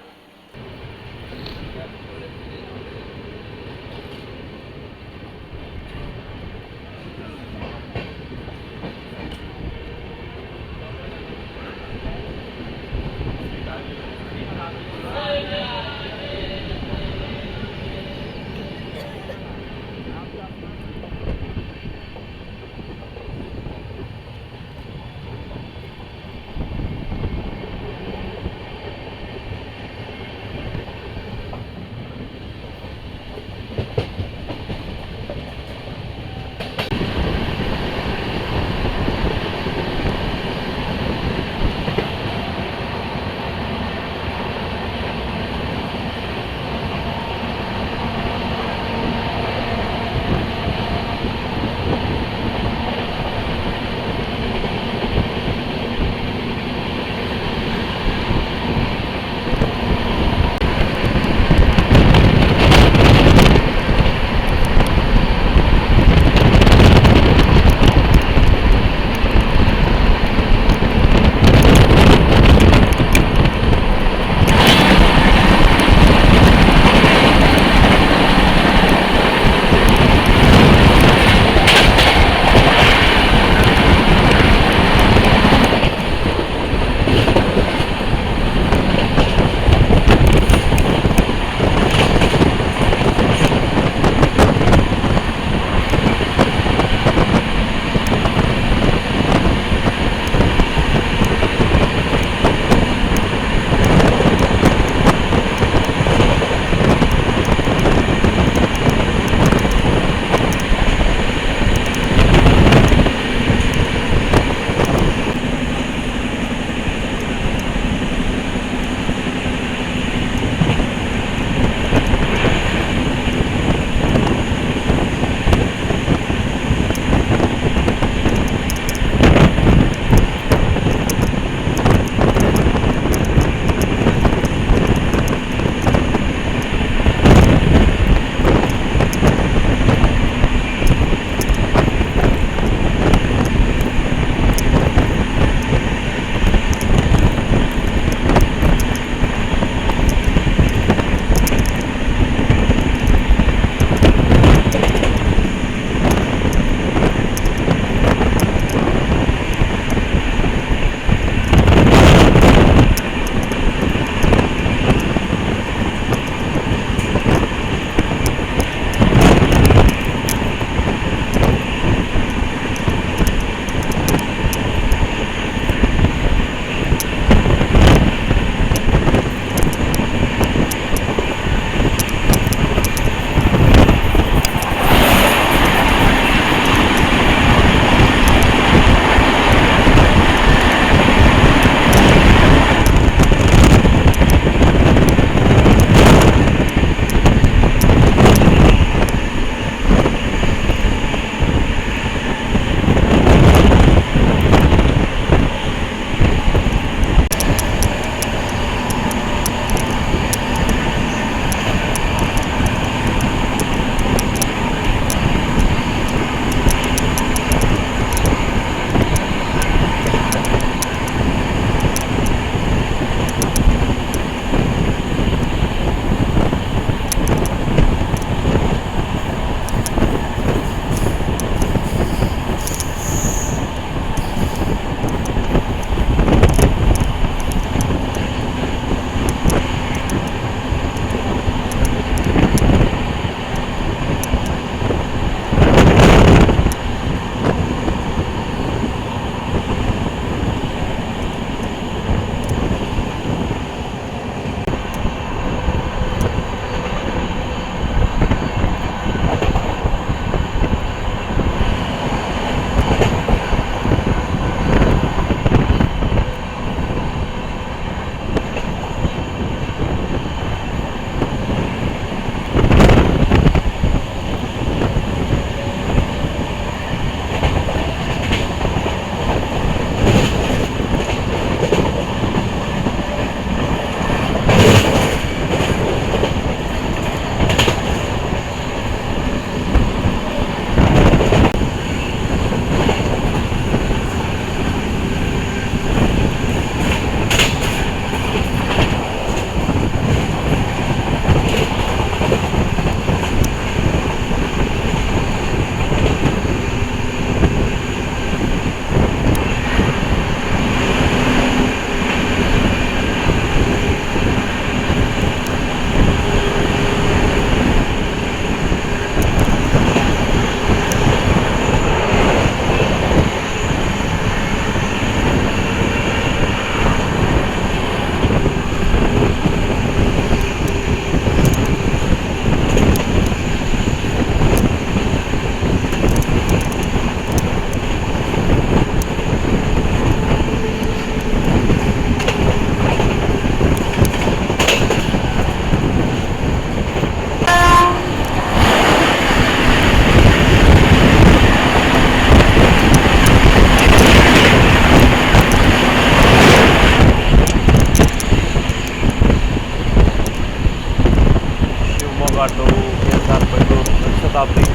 Mart, KSR Bengaluru, Shatabdi.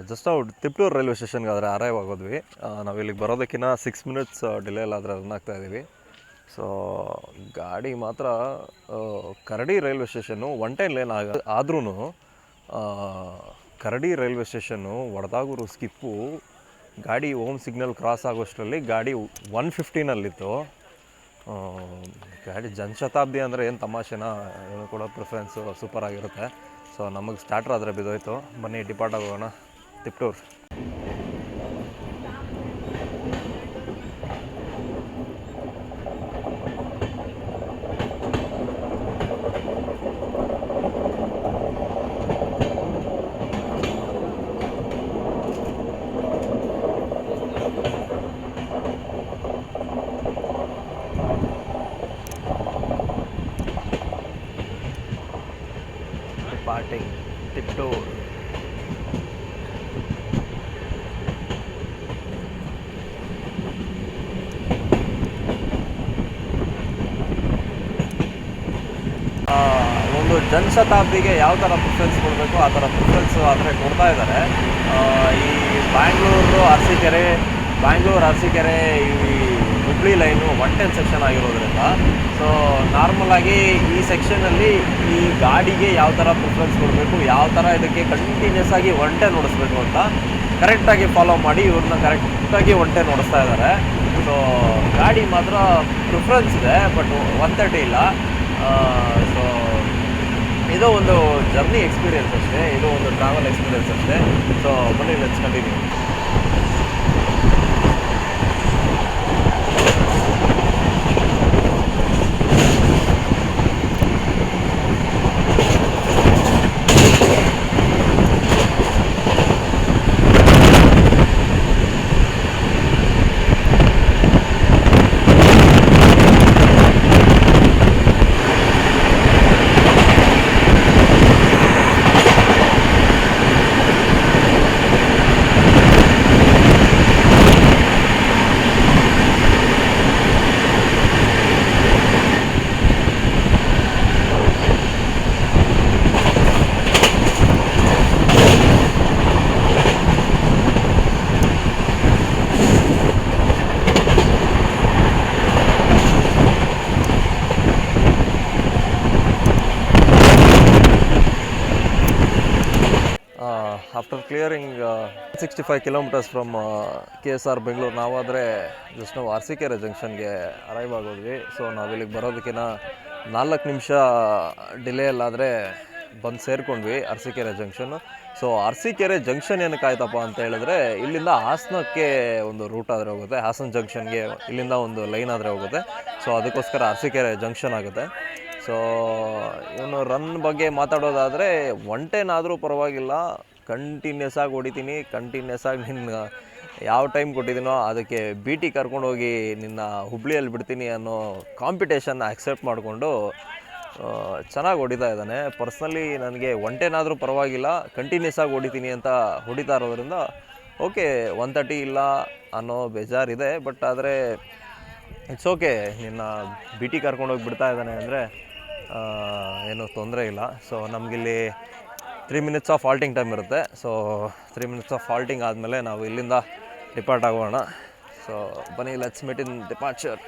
Just out Tiptur railway ಸ್ಟೇಷನ್ಗೆ ಆದರೆ ಅರೈವ್ ಆಗೋದ್ವಿ. ನಾವು ಇಲ್ಲಿಗೆ ಬರೋದಕ್ಕಿಂತ 6 ಮಿನಿಟ್ಸ್ ಡಿಲೇ ಆದರೆ ರನ್ ಆಗ್ತಾಯಿದ್ದೀವಿ. ಸೊ ಗಾಡಿ ಮಾತ್ರ ಕರಡಿ ರೈಲ್ವೆ ಸ್ಟೇಷನ್ನು 110 ಲೇನ್ ಆದ್ರೂ ಕರಡಿ ರೈಲ್ವೆ ಸ್ಟೇಷನ್ನು ವಡದಾಗೂರು ಸ್ಕಿಪ್ಪು ಗಾಡಿ ಓಮ್ ಸಿಗ್ನಲ್ ಕ್ರಾಸ್ ಆಗೋಷ್ಟರಲ್ಲಿ ಗಾಡಿ 115ನಲ್ಲಿತ್ತು. ಗಾಡಿ ಜನಶತಾಬ್ದಿ ಅಂದರೆ ಏನು ತಮಾಷೆನ, ಏನು ಕೂಡ ಪ್ರಿಫರೆನ್ಸು ಸೂಪರಾಗಿರುತ್ತೆ. ಸೊ ನಮಗೆ ಸ್ಟಾರ್ಟರ್ ಆದರೆ ಬಿದ್ದೋಯ್ತು. ಬನ್ನಿ ಡಿಪಾರ್ಟ್ ಆಗೋಣ ತಿಪ್ಟೂರು. ಡಿಪಾರ್ಟಿಂಗ್ ತಿಪ್ಟೂರು. ಒಂದು ಜನಶತಾಬ್ದಿಗೆ ಯಾವ ಥರ ಪ್ರಿಫರೆನ್ಸ್ ಕೊಡಬೇಕು ಆ ಥರ ಪ್ರಿಫರೆನ್ಸ್ ಆದರೆ ಕೊಡ್ತಾ ಇದ್ದಾರೆ. ಈ ಬ್ಯಾಂಗ್ಳೂರು ಅರಸೀಕೆರೆ ಈ ಹುಬ್ಳಿ ಲೈನು 110 ಸೆಕ್ಷನ್ ಆಗಿರೋದ್ರಿಂದ ಸೊ ನಾರ್ಮಲಾಗಿ ಈ ಸೆಕ್ಷನಲ್ಲಿ ಈ ಗಾಡಿಗೆ ಯಾವ ಥರ ಪ್ರಿಫರೆನ್ಸ್ ಕೊಡಬೇಕು, ಯಾವ ಥರ ಇದಕ್ಕೆ ಕಂಟಿನ್ಯೂಸ್ ಆಗಿ 110 ಓಡಿಸ್ಬೇಕು ಅಂತ ಕರೆಕ್ಟಾಗಿ ಫಾಲೋ ಮಾಡಿ ಇವ್ರನ್ನ ಕರೆಕ್ಟಾಗಿ 110 ಓಡಿಸ್ತಾ ಇದ್ದಾರೆ. ಸೊ ಗಾಡಿ ಮಾತ್ರ ಪ್ರಿಫರೆನ್ಸ್ ಇದೆ, ಬಟ್ 130 ಇಲ್ಲ. ಸೊ ಇದು ಒಂದು ಜರ್ನಿ ಎಕ್ಸ್ಪೀರಿಯನ್ಸ್ ಅಷ್ಟೇ, ಇದು ಒಂದು ಟ್ರಾವೆಲ್ ಎಕ್ಸ್ಪೀರಿಯನ್ಸ್ ಅಷ್ಟೇ. ಸೊ ಬನ್ನಿ let's continue. After clearing 65 kilometres from KSR Bengaluru, ನಾವಾದರೆ ಜಸ್ಟ್ ನಾವು ಅರಸೀಕೆರೆ ಜಂಕ್ಷನ್ಗೆ ಅರೈವ್ ಆಗೋದ್ವಿ. ಸೊ ನಾವಿಲ್ಲಿಗೆ ಬರೋದಕ್ಕಿಂತ 4 ನಿಮಿಷ ಡಿಲೇಯಲ್ಲಾದರೆ ಬಂದು ಸೇರಿಕೊಂಡ್ವಿ ಅರಸೀಕೆರೆ ಜಂಕ್ಷನ್ನು. ಸೊ ಅರಸೀಕೆರೆ ಜಂಕ್ಷನ್ ಏನಕ್ಕೆ ಆಯ್ತಪ್ಪ ಅಂತ ಹೇಳಿದ್ರೆ, ಇಲ್ಲಿಂದ ಹಾಸನಕ್ಕೆ ಒಂದು ರೂಟ್ ಆದರೆ ಹೋಗುತ್ತೆ, ಹಾಸನ ಜಂಕ್ಷನ್ಗೆ ಇಲ್ಲಿಂದ ಒಂದು ಲೈನ್ ಆದರೆ ಹೋಗುತ್ತೆ. ಸೊ ಅದಕ್ಕೋಸ್ಕರ ಅರಸೀಕೆರೆ ಜಂಕ್ಷನ್ ಆಗುತ್ತೆ. ಸೊ ಇವನು ರನ್ ಬಗ್ಗೆ ಮಾತಾಡೋದಾದರೆ 110 ಆದರೂ ಪರವಾಗಿಲ್ಲ, ಕಂಟಿನ್ಯೂಸ್ ಆಗಿ ಹೊಡಿತೀನಿ, ಕಂಟಿನ್ಯೂಸ್ ಆಗಿ ನಿನ್ನ ಯಾವ ಟೈಮ್ ಕೊಟ್ಟಿದ್ದೀನೋ ಅದಕ್ಕೆ BT ಕರ್ಕೊಂಡೋಗಿ ನಿನ್ನ ಹುಬ್ಳಿಯಲ್ಲಿ ಬಿಡ್ತೀನಿ ಅನ್ನೋ ಕಾಂಪಿಟೇಷನ್ನ ಆಕ್ಸೆಪ್ಟ್ ಮಾಡಿಕೊಂಡು ಚೆನ್ನಾಗಿ ಹೊಡಿತಾ ಇದ್ದಾನೆ. ಪರ್ಸ್ನಲಿ ನನಗೆ 110 ಆದರೂ ಪರವಾಗಿಲ್ಲ, ಕಂಟಿನ್ಯೂಸ್ ಆಗಿ ಹೊಡಿತೀನಿ ಅಂತ ಹೊಡಿತಾ ಇರೋದ್ರಿಂದ ಓಕೆ 130 ಇಲ್ಲ ಅನ್ನೋ ಬೇಜಾರಿದೆ. ಬಟ್ ಆದರೆ ಇಟ್ಸ್ ಓಕೆ, ನಿನ್ನ BT ಕರ್ಕೊಂಡೋಗಿ ಬಿಡ್ತಾ ಇದ್ದಾನೆ ಅಂದರೆ ಏನೂ ತೊಂದರೆ ಇಲ್ಲ. ಸೊ ನಮಗಿಲ್ಲಿ 3 ಮಿನಿಟ್ಸ್ ಆಫ್ ಹಾಲ್ಟಿಂಗ್ ಟೈಮ್ ಇರುತ್ತೆ. ಸೊ 3 ಮಿನಿಟ್ಸ್ ಆಫ್ ಹಾಲ್ಟಿಂಗ್ ಆದಮೇಲೆ ನಾವು ಇಲ್ಲಿಂದ ಡಿಪಾರ್ಟ್ ಆಗೋಣ. ಸೊ ಬನ್ನಿ let's meet in departure.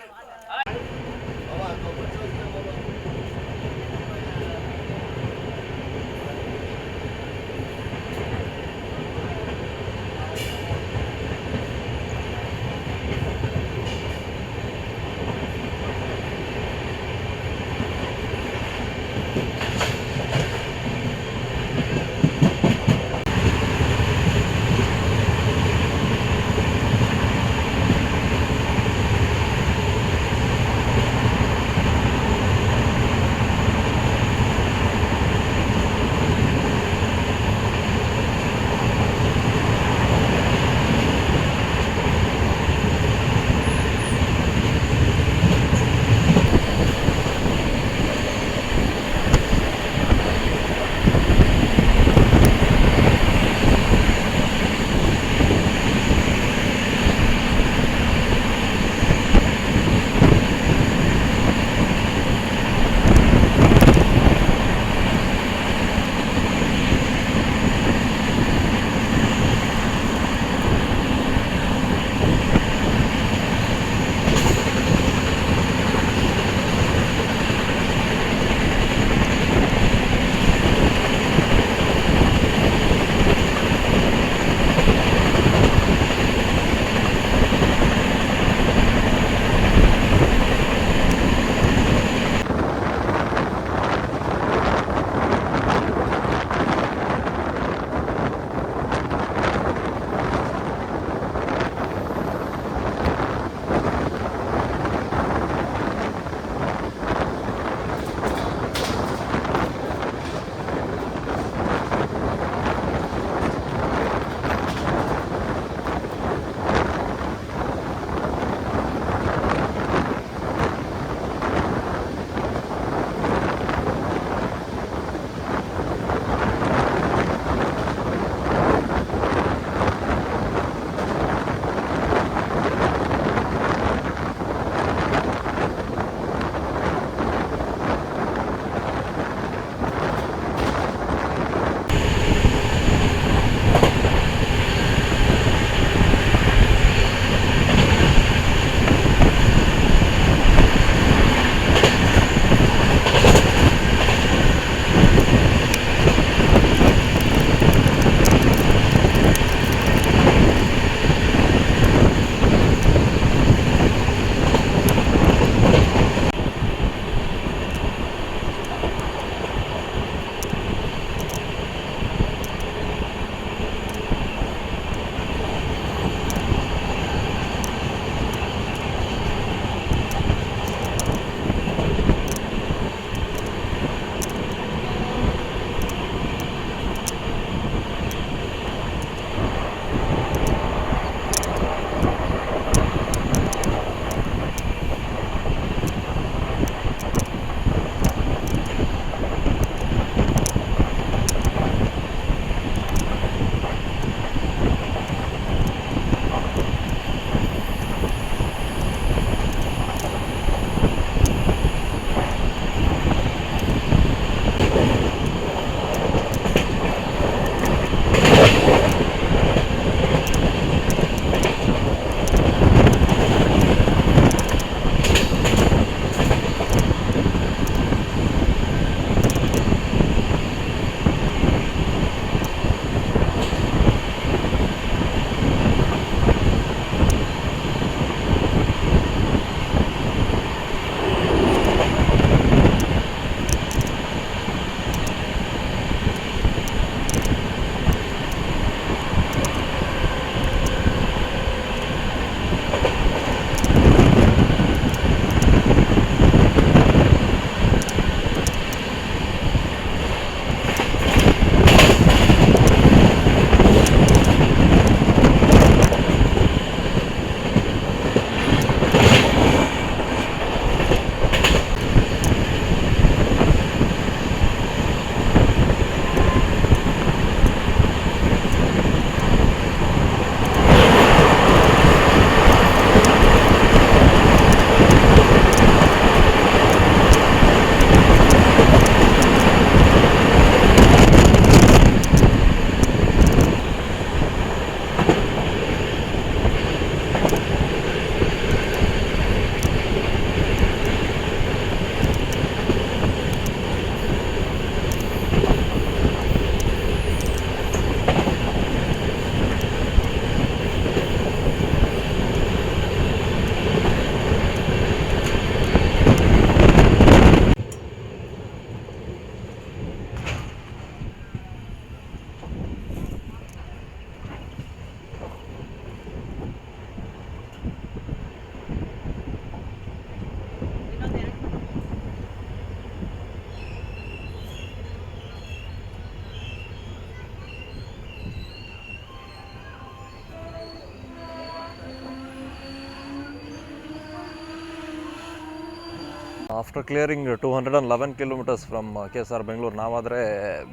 After clearing 211 kilometres from KSR Bengaluru, ನಾವಾದರೆ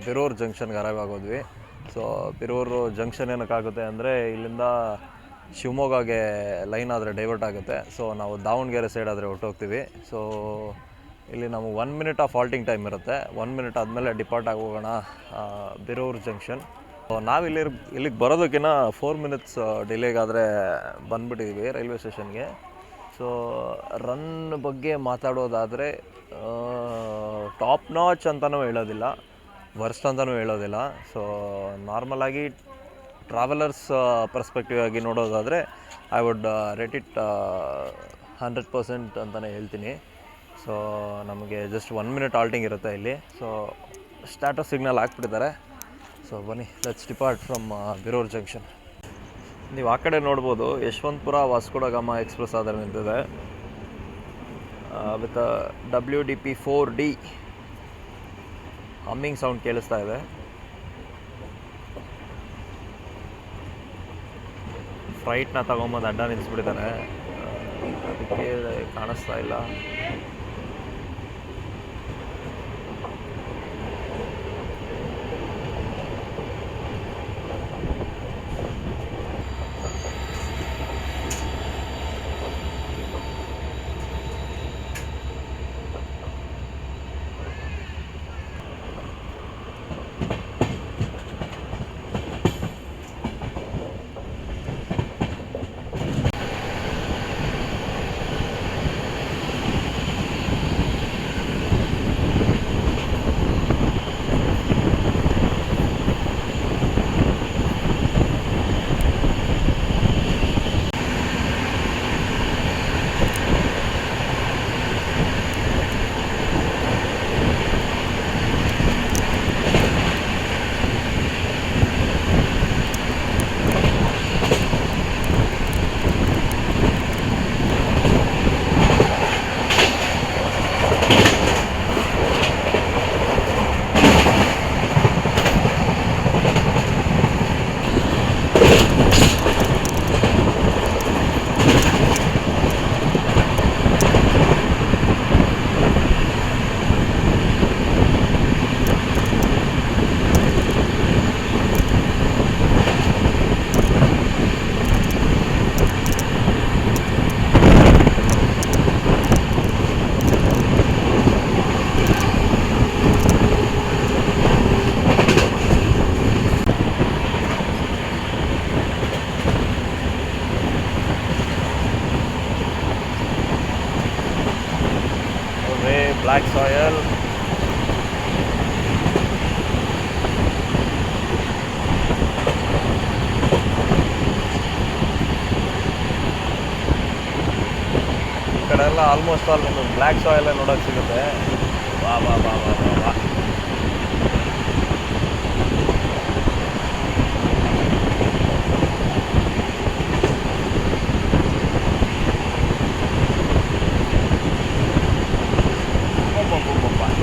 ಬಿರೂರು ಜಂಕ್ಷನ್ಗೆ ಅರೈವ್ ಆಗೋದ್ವಿ. ಸೊ ಬಿರೂರು ಜಂಕ್ಷನ್ ಏನಕ್ಕಾಗುತ್ತೆ ಅಂದರೆ ಇಲ್ಲಿಂದ ಶಿವಮೊಗ್ಗಗೆ ಲೈನ್ ಆದರೆ ಡೈವರ್ಟ್ ಆಗುತ್ತೆ. ಸೊ ನಾವು ದಾವಣಗೆರೆ ಸೈಡ್ ಆದರೆ ಹೊರಟೋಗ್ತೀವಿ. ಸೊ ಇಲ್ಲಿ ನಮಗೆ 1 ಮಿನಿಟ್ ಆಫ್ ಹಾಲ್ಟಿಂಗ್ ಟೈಮ್ ಇರುತ್ತೆ. 1 ಮಿನಿಟ್ ಆದಮೇಲೆ ಡಿಪಾರ್ಟ್ ಆಗೋಗೋಣ ಬಿರೂರು ಜಂಕ್ಷನ್. ಇಲ್ಲಿಗೆ ಬರೋದಕ್ಕಿಂತ 4 ಮಿನಿಟ್ಸ್ ಡಿಲೇಗಾದರೆ ಬಂದುಬಿಟ್ಟಿದ್ದೀವಿ ರೈಲ್ವೆ ಸ್ಟೇಷನ್ಗೆ. ಸೊ ರನ್ ಬಗ್ಗೆ ಮಾತಾಡೋದಾದರೆ ಟಾಪ್ ನಾಚ್ ಅಂತಲೂ ಹೇಳೋದಿಲ್ಲ, ವರ್ಸ್ಟ್ ಅಂತಲೂ ಹೇಳೋದಿಲ್ಲ. ಸೊ ನಾರ್ಮಲಾಗಿ ಟ್ರಾವೆಲರ್ಸ್ ಪರ್ಸ್ಪೆಕ್ಟಿವ್ ಆಗಿ ನೋಡೋದಾದರೆ ಐ ವುಡ್ ರೇಟ್ ಇಟ್ 100% ಅಂತಲೇ ಹೇಳ್ತೀನಿ. ಸೊ ನಮಗೆ ಜಸ್ಟ್ 1 ಮಿನಿಟ್ ಹಾಲ್ಟಿಂಗ್ ಇರುತ್ತೆ ಇಲ್ಲಿ. ಸೊ ಸ್ಟಾಟಸ್ ಸಿಗ್ನಲ್ ಹಾಕ್ಬಿಟ್ಟಿದ್ದಾರೆ. ಸೊ ಬನ್ನಿ, let's depart from Birur junction. ನೀವು ಆ ಕಡೆ ನೋಡ್ಬೋದು, ಯಶವಂತಪುರ ವಾಸ್ಕೋ ಡ ಗಾಮಾ ಎಕ್ಸ್ಪ್ರೆಸ್ ಆದರೆ ನಿಂತಿದೆ with WDP 4D. Humming sound ಕೇಳಿಸ್ತಾ ಇದೆ. ಫ್ರೈಟ್ನ ತಗೊಂಬಂದು ಅಡ್ಡ ನಿಲ್ಲಿಸ್ಬಿಟ್ಟಿದ್ದಾರೆ, ಅದಕ್ಕೆ ಕಾಣಿಸ್ತಾ ಇಲ್ಲ. Black soil. ಈ ಕಡೆ ಎಲ್ಲ ಆಲ್ಮೋಸ್ಟ್ ಆಲ್ ನಿಮಗೆ ಬ್ಲ್ಯಾಕ್ ಸಾಯಿಲ್ ನೋಡೋಕೆ ಸಿಗುತ್ತೆ. ವಾ ವಾ ವಾ ವಾ ವಾ ವಾ.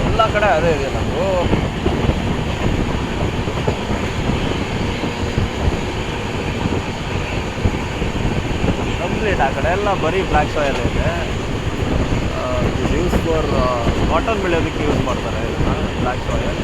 ಎಲ್ಲ ಕಡೆ ಅದೇ ಇದೆ ನಮಗೂ. ಕಂಪ್ಲೀಟ್ ಆ ಕಡೆ ಎಲ್ಲ ಬರೀ ಬ್ಲ್ಯಾಕ್ ಸಾಯಿಲ್ ಇದೆ. ಯೂಸ್ ಫಾರ್ ಕಾಟನ್ ಬೆಳೆಯೋದಕ್ಕೆ ಯೂಸ್ ಮಾಡ್ತಾರೆ ಇದನ್ನು, ಬ್ಲ್ಯಾಕ್ ಸಾಯಿಲ್.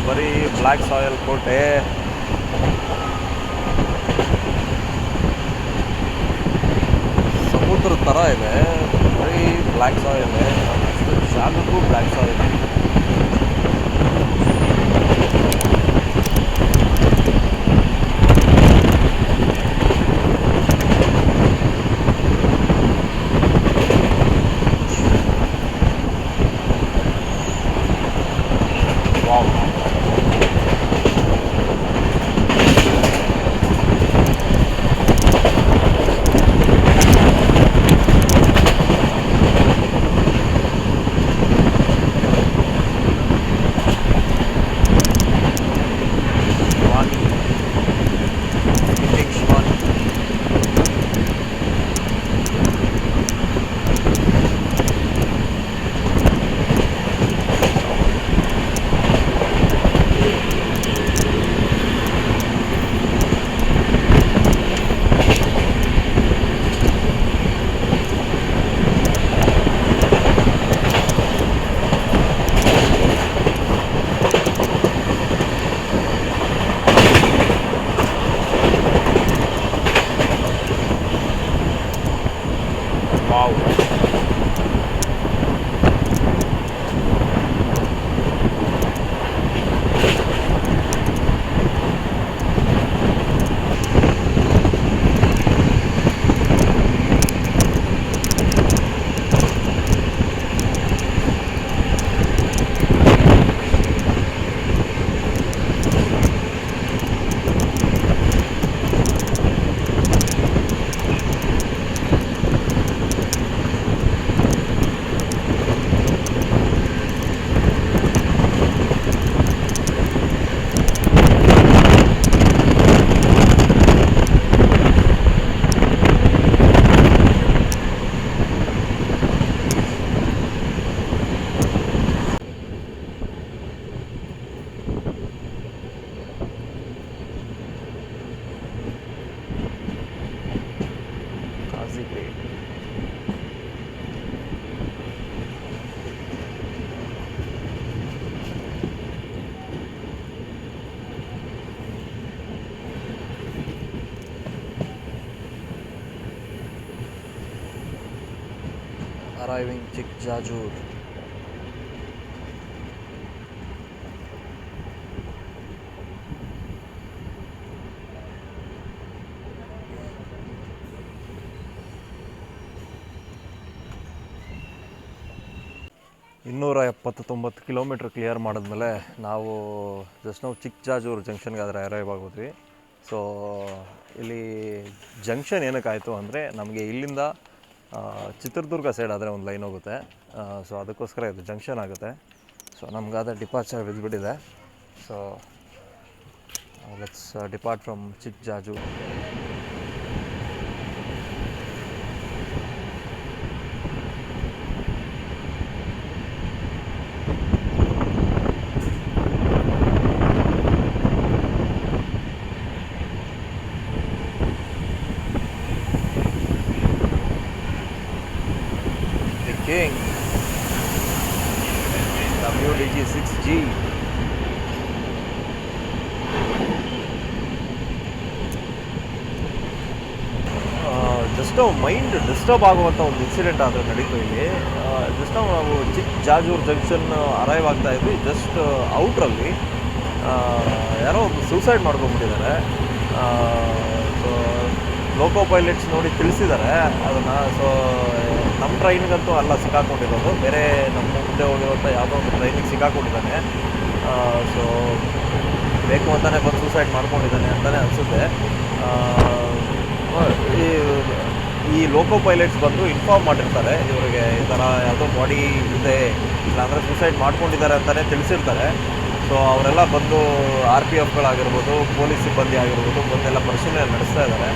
ಬರೀ ಬ್ಲ್ಯಾಕ್ ಸಾಯಿಲ್ ಕೋಟೆ. ಸಮುದ್ರ ಥರ ಇದೆ, ಬರೀ ಬ್ಲ್ಯಾಕ್ ಸಾಯಿಲ್. ಅಷ್ಟು ಜಾಗಕ್ಕೂ ಬ್ಲ್ಯಾಕ್ ಸಾಯಿಲ್. ಅರೈವಿಂಗ್ ಚಿಕ್ಕಜಾಜೂರ್. ಇನ್ನೂರ 79 ಕಿಲೋಮೀಟ್ರ್ ಕ್ಲಿಯರ್ ಮಾಡಿದ್ಮೇಲೆ ನಾವು ಚಿಕ್ಕಜಾಜೂರು ಜಂಕ್ಷನ್ಗೆ ಆದರೆ ಅರೈವ್ ಆಗೋದ್ವಿ. ಸೊ ಇಲ್ಲಿ ಜಂಕ್ಷನ್ ಏನಕ್ಕಾಯಿತು ಅಂದರೆ ನಮಗೆ ಇಲ್ಲಿಂದ ಚಿತ್ರದುರ್ಗ ಸೈಡ್ ಆದರೆ ಒಂದು ಲೈನ್ ಹೋಗುತ್ತೆ. ಸೊ ಅದಕ್ಕೋಸ್ಕರ ಇದು ಜಂಕ್ಷನ್ ಆಗುತ್ತೆ. ಸೊ ನಮಗಾದ ಡಿಪಾರ್ಚರ್ ಬಿದ್ದುಬಿಟ್ಟಿದೆ. So let's depart from Chikkajajur. King WDG 6G. Just mind disturb ಆಗುವಂಥ ಒಂದು ಇನ್ಸಿಡೆಂಟ್ ಆದರೆ ನಡೀತು ಇಲ್ಲಿ. ಜಸ್ಟ್ ನಾವು ಚಿಕ್ಕಜಾಜೂರು ಜಂಕ್ಷನ್ ಅರೈವ್ ಆಗ್ತಾ ಇದ್ವಿ. ಜಸ್ಟ್ ಔಟ್ರಲ್ಲಿ ಯಾರೋ ಒಬ್ಬರು ಸೂಸೈಡ್ ಮಾಡ್ಕೊಂಡ್ಬಿಟ್ಟಿದ್ದಾರೆ. ಸೊ ಲೋಕೋ ಪೈಲಟ್ಸ್ ನೋಡಿ ತಿಳಿಸಿದ್ದಾರೆ ಅದನ್ನು. ಸೊ ನಮ್ಮ ಟ್ರೈನ್ಗಂತೂ ಅಲ್ಲ ಸಿಕ್ಕಾಕೊಂಡಿರೋದು, ಬೇರೆ ನಮ್ಮ ಮುಂದೆ ಹೋಗಿರುವಂಥ ಯಾವುದೋ ಒಂದು ಟ್ರೈನಿಗೆ ಸಿಕ್ಕಾಕೊಂಡಿದ್ದಾನೆ. ಸೊ ಬೇಕು ಅಂತಲೇ ಬಂದು ಸೂಸೈಡ್ ಮಾಡ್ಕೊಂಡಿದ್ದಾನೆ ಅಂತಲೇ ಅನಿಸುತ್ತೆ. ಈ ಲೋಕೋ ಪೈಲಟ್ಸ್ ಬಂದು ಇನ್ಫಾರ್ಮ್ ಮಾಡಿರ್ತಾರೆ ಇವರಿಗೆ, ಈ ಥರ ಯಾವುದೋ ಬಾಡಿ ಇದೆ, ಇಲ್ಲಾಂದರೆ ಸೂಸೈಡ್ ಮಾಡ್ಕೊಂಡಿದ್ದಾರೆ ಅಂತಲೇ ತಿಳಿಸಿರ್ತಾರೆ. ಸೊ ಅವರೆಲ್ಲ ಬಂದು RPFಗಳಾಗಿರ್ಬೋದು, ಪೊಲೀಸ್ ಸಿಬ್ಬಂದಿ ಆಗಿರ್ಬೋದು ಬಂದೆಲ್ಲ ಪರಿಶೀಲನೆ ನಡೆಸ್ತಾ ಇದ್ದಾರೆ.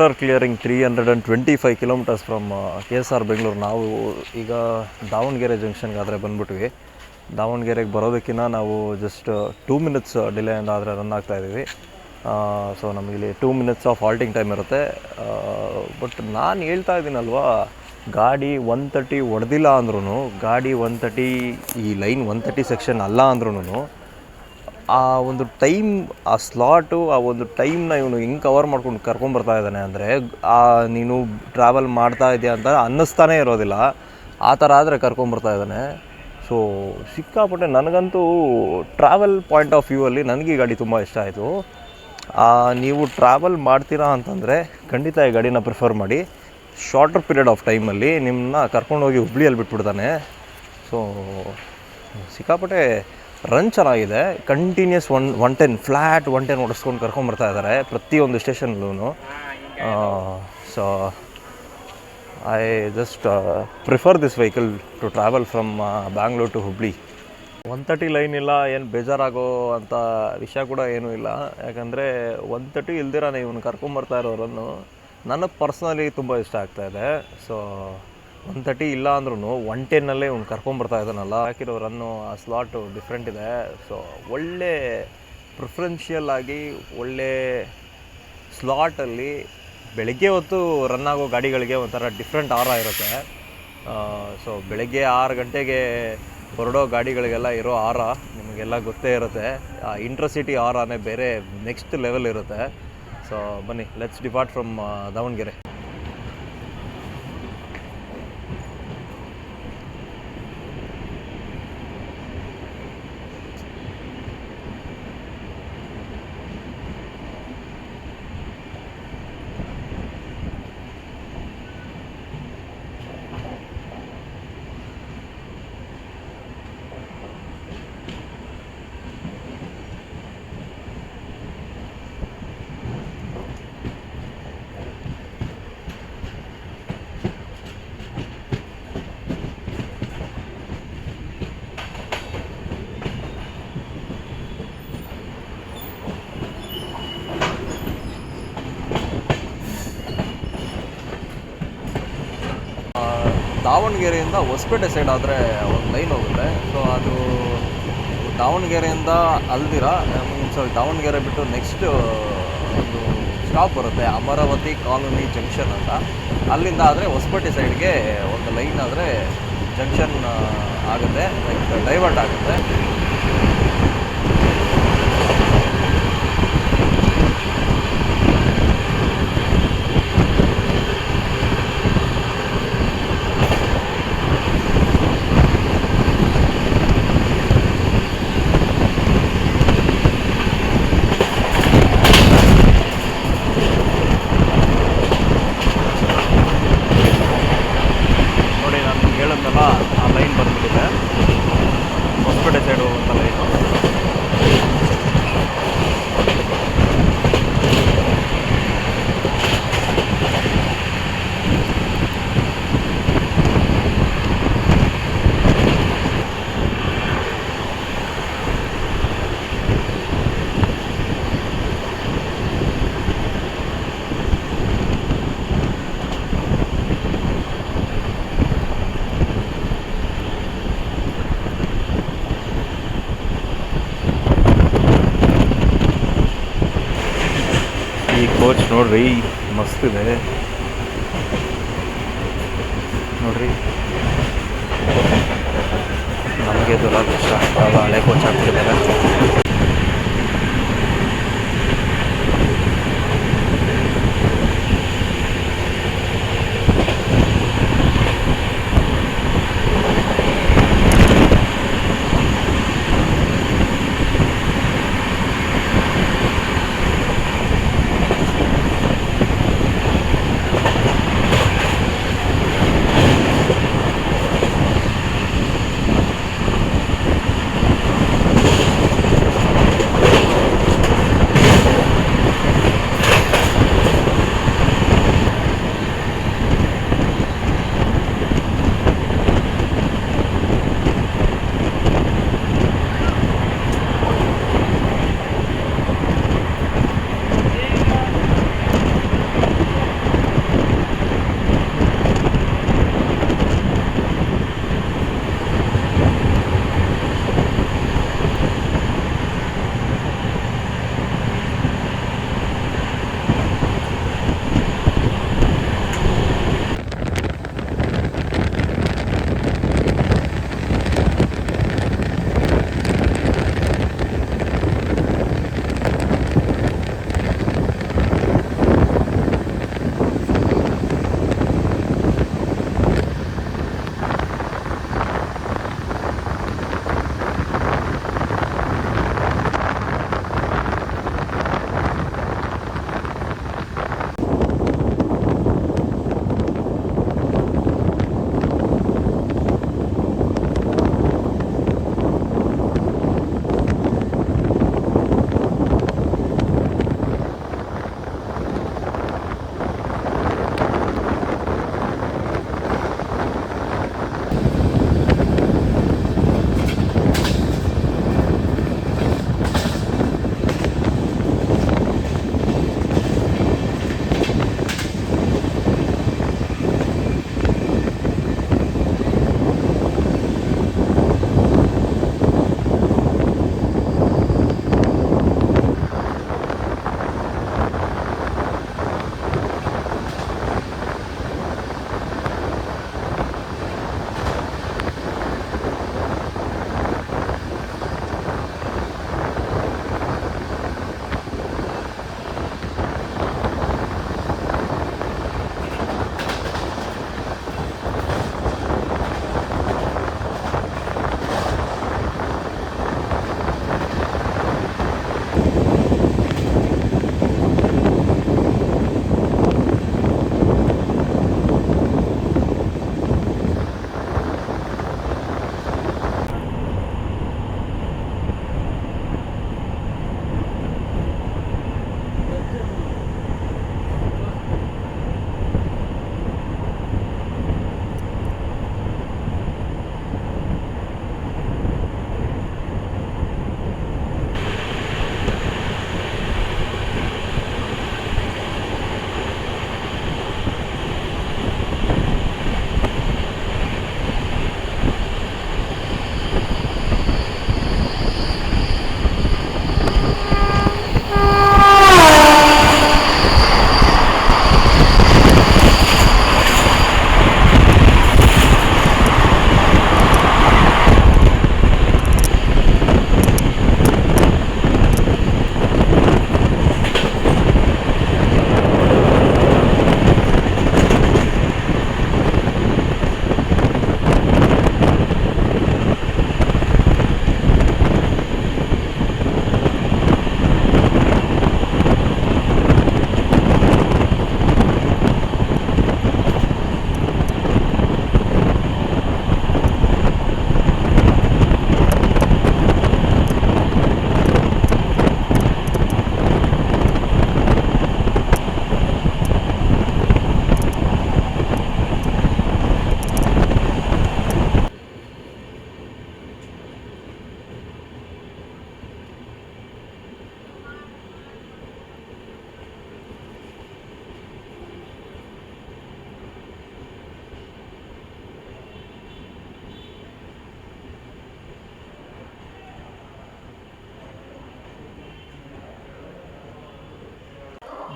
After clearing 325 kilometres from K S R Bengaluru, ನಾವು ಈಗ ದಾವಣಗೆರೆ ಜಂಕ್ಷನ್ಗಾದರೆ ಬಂದ್ಬಿಟ್ವಿ. ದಾವಣಗೆರೆಗೆ ಬರೋದಕ್ಕಿಂತ ನಾವು ಜಸ್ಟ್ 2 ಮಿನಿಟ್ಸ್ ಡಿಲೇಯಿಂದ ಆದರೆ ರನ್ ಆಗ್ತಾಯಿದ್ದೀವಿ. ಸೊ ನಮಗಿಲ್ಲಿ 2 ಮಿನಿಟ್ಸ್ ಆಫ್ ಹಾಲ್ಟಿಂಗ್ ಟೈಮ್ ಇರುತ್ತೆ. ಬಟ್ ನಾನು ಹೇಳ್ತಾ ಇದ್ದೀನಲ್ವಾ, ಗಾಡಿ 130 ಹೊಡೆದಿಲ್ಲ ಅಂದ್ರೂ, ಗಾಡಿ 130 ಈ ಲೈನ್ 130 ಸೆಕ್ಷನ್ ಅಲ್ಲ ಅಂದ್ರೂ, ಆ ಒಂದು ಟೈಮ್, ಆ ಸ್ಲಾಟು, ಆ ಒಂದು ಟೈಮ್ನ ಇವನು ಹೆಂಗೆ ಕವರ್ ಮಾಡ್ಕೊಂಡು ಕರ್ಕೊಂಬರ್ತಾ ಇದ್ದಾನೆ ಅಂದರೆ, ನೀನು ಟ್ರಾವೆಲ್ ಮಾಡ್ತಾ ಇದೆಯಾ ಅಂತ ಅನ್ನಿಸ್ತಾನೇ ಇರೋದಿಲ್ಲ. ಆ ಥರ ಆದರೆ ಕರ್ಕೊಂಬರ್ತಾ ಇದ್ದಾನೆ. ಸೊ ಸಿಕ್ಕಾಪಟ್ಟೆ ನನಗಂತೂ ಟ್ರಾವೆಲ್ ಪಾಯಿಂಟ್ ಆಫ್ ವ್ಯೂವಲ್ಲಿ ನನಗೆ ಈ ಗಾಡಿ ತುಂಬ ಇಷ್ಟ ಆಯಿತು. ನೀವು ಟ್ರಾವೆಲ್ ಮಾಡ್ತೀರಾ ಅಂತಂದರೆ ಖಂಡಿತ ಈ ಗಾಡಿನ ಪ್ರಿಫರ್ ಮಾಡಿ. ಶಾರ್ಟರ್ ಪೀರಿಯಡ್ ಆಫ್ ಟೈಮಲ್ಲಿ ನಿಮ್ಮನ್ನ ಕರ್ಕೊಂಡೋಗಿ ಹುಬ್ಳಿಯಲ್ಲಿ ಬಿಟ್ಬಿಡ್ತಾನೆ. ಸೊ ಸಿಕ್ಕಾಪಟ್ಟೆ ರನ್ ಚೆನ್ನಾಗಿದೆ. ಕಂಟಿನ್ಯೂಸ್ 110 ಫ್ಲ್ಯಾಟ್ 110 ಓಡಿಸ್ಕೊಂಡು ಕರ್ಕೊಂಬರ್ತಾ ಇದ್ದಾರೆ ಪ್ರತಿಯೊಂದು ಸ್ಟೇಷನ್ಲೂ. So I just prefer this vehicle to travel from Bangalore to Hubli. 130 line ಇಲ್ಲ, ಏನು ಬೇಜಾರಾಗೋ ಅಂಥ ವಿಷಯ ಕೂಡ ಏನೂ ಇಲ್ಲ. ಯಾಕಂದರೆ 130 ಇಲ್ದಿರಾನೆ ಇವನು ಕರ್ಕೊಂಬರ್ತಾ ಇರೋರನ್ನು ನನಗೆ ಪರ್ಸ್ನಲಿ ತುಂಬ ಇಷ್ಟ ಆಗ್ತಾಯಿದೆ. ಸೊ 130 ಇಲ್ಲ ಅಂದ್ರೂ 110ನಲ್ಲೇ ಇವ್ನು ಕರ್ಕೊಂಬರ್ತಾ ಇದ್ದಾನಲ್ಲ, ಹಾಕಿರೋ ರನ್ನು, ಆ ಸ್ಲಾಟು ಡಿಫ್ರೆಂಟ್ ಇದೆ. ಸೊ ಒಳ್ಳೆ ಪ್ರಿಫರೆನ್ಷಿಯಲ್ ಆಗಿ ಒಳ್ಳೆ ಸ್ಲಾಟಲ್ಲಿ ಬೆಳಗ್ಗೆ ಹೊತ್ತು ರನ್ ಆಗೋ ಗಾಡಿಗಳಿಗೆ ಒಂಥರ ಡಿಫ್ರೆಂಟ್ ಆರ ಇರುತ್ತೆ. ಸೊ ಬೆಳಗ್ಗೆ 6 ಗಂಟೆಗೆ ಹೊರಡೋ ಗಾಡಿಗಳಿಗೆಲ್ಲ ಇರೋ ಆರ ನಿಮಗೆಲ್ಲ ಗೊತ್ತೇ ಇರುತ್ತೆ. ಇಂಟರ್ಸಿಟಿ ಆರನೇ ಬೇರೆ ನೆಕ್ಸ್ಟ್ ಲೆವೆಲ್ ಇರುತ್ತೆ. ಸೊ ಬನ್ನಿ, ಲೆಟ್ಸ್ ಡಿಪಾರ್ಟ್ ಫ್ರಮ್ ದಾವಣಗೆರೆ. ದಾವಣಗೆರೆಯಿಂದ ಹೊಸಪೇಟೆ ಸೈಡ್ ಆದರೆ ಒಂದು ಲೈನ್ ಹೋಗುತ್ತೆ. ಸೊ ಅದು ದಾವಣಗೆರೆಯಿಂದ ಅಲ್ದಿರ ದಾವಣಗೆರೆ ಬಿಟ್ಟು ನೆಕ್ಸ್ಟ್ ಒಂದು ಸ್ಟಾಪ್ ಬರುತ್ತೆ, ಅಮರಾವತಿ ಕಾಲೋನಿ ಜಂಕ್ಷನ್ ಅಂತ. ಅಲ್ಲಿಂದ ಆದರೆ ಹೊಸಪೇಟೆ ಸೈಡ್ಗೆ ಒಂದು ಲೈನ್ ಆದರೆ ಜಂಕ್ಷನ್ ಆಗುತ್ತೆ, ಲೈಕ್ ಡೈವರ್ಟ್ ಆಗುತ್ತೆ. ಆ ಲೈನ್ ಬಂದ್ಬಿಟ್ಟಿದೆ, ಹೊಸಪೇಟೆ ಸೈಡು ಅಂತ ಲೈನು. ಈ ಕೋಚ್ ನೋಡ್ರಿ ಮಸ್ತ್ ಇದೆ ನೋಡ್ರಿ. ನಮಗೆ ದೊಡ್ಡ ಇಷ್ಟ ಆಗ್ತದ, ಹಳೆ ಕೋಚ್ ಹಾಕ್ತಿದ್ದಾರೆ.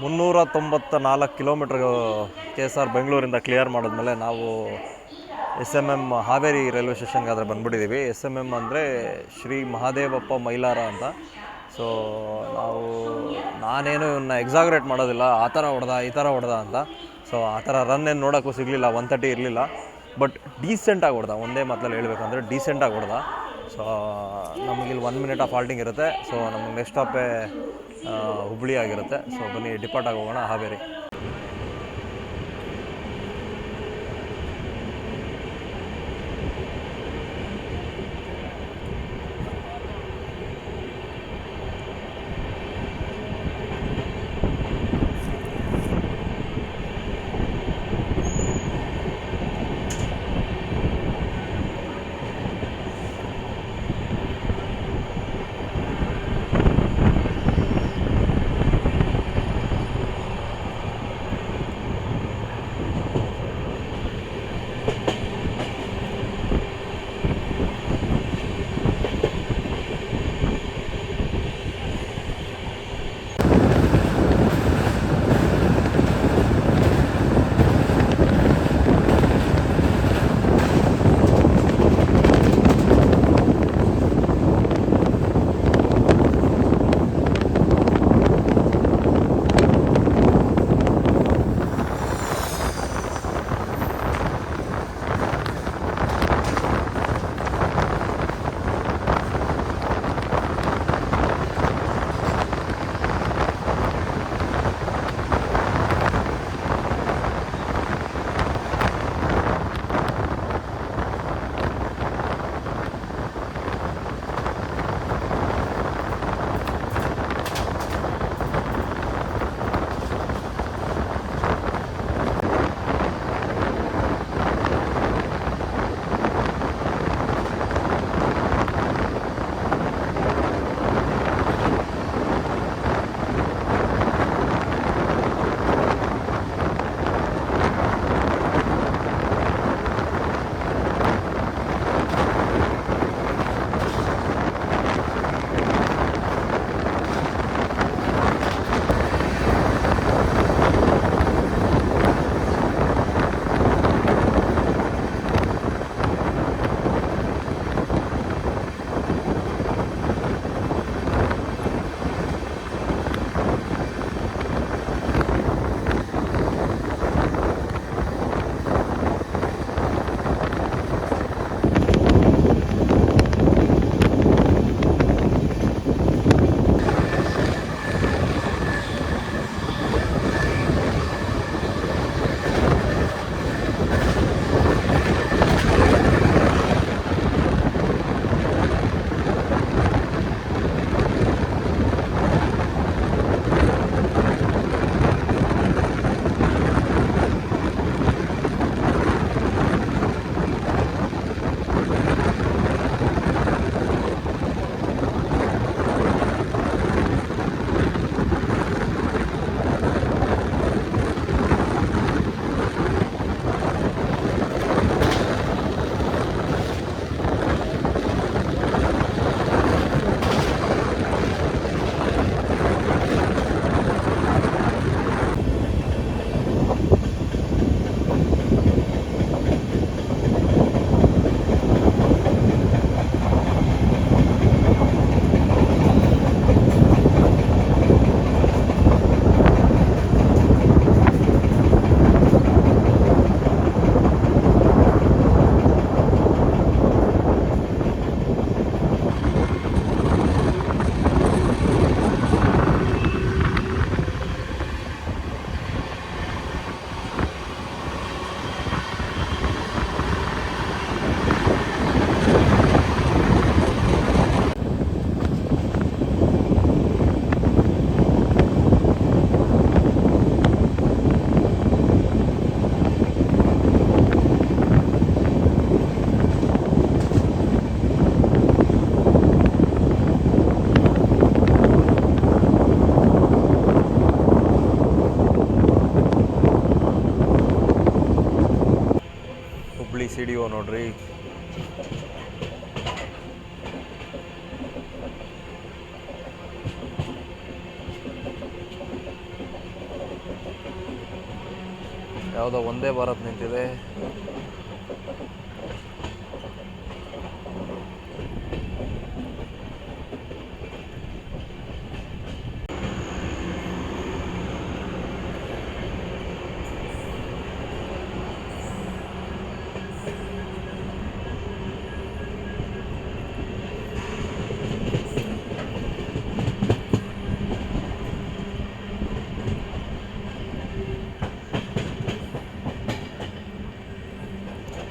394 ಕಿಲೋಮೀಟ್ರ್ KSR ಬೆಂಗಳೂರಿಂದ ಕ್ಲಿಯರ್ ಮಾಡಿದ್ಮೇಲೆ ನಾವು SMM ಹಾವೇರಿ ರೈಲ್ವೆ ಸ್ಟೇಷನ್ಗೆ ಆದರೆ ಬಂದುಬಿಟ್ಟಿದ್ದೀವಿ. SMM ಅಂದರೆ ಶ್ರೀ ಮಹಾದೇವಪ್ಪ ಮೈಲಾರ ಅಂತ. ಸೊ ನಾನೇನು ಇವನ್ನ ಎಕ್ಸಾಗ್ರೇಟ್ ಮಾಡೋದಿಲ್ಲ, ಆ ಥರ ಹೊಡೆದ ಈ ಥರ ಹೊಡೆದ ಅಂತ. ಸೊ ಆ ಥರ ರನ್ ಏನು ನೋಡೋಕ್ಕೂ ಸಿಗಲಿಲ್ಲ, 130 ಇರಲಿಲ್ಲ. ಬಟ್ ಡೀಸೆಂಟಾಗಿ ಹೊಡೆದ, ಒಂದೇ ಮಾತಲ್ಲಿ ಹೇಳ್ಬೇಕಂದ್ರೆ ಡೀಸೆಂಟಾಗಿ ಹೊಡೆದ. ಸೊ ನಮಗಿಲ್ಲಿ 1 ಮಿನಿಟ್ ಆಫ್ ಹಾಲ್ಟಿಂಗ್ ಇರುತ್ತೆ. ಸೊ ನಮಗೆ ನೆಕ್ಸ್ಟ್ ಸ್ಟಾಪೇ ಹುಬ್ಬಳ್ಳಿ ಆಗಿರುತ್ತೆ. ಸೊ ಬನ್ನಿ ಡಿಪಾರ್ಟ್ ಆಗಿ ಹೋಗೋಣ ಹಾವೇರಿ. CDO ನೋಡ್ರಿ. ಯಾವುದೋ ಒಂದೇ ಭಾರತ್ ನಿಂತಿದೆ.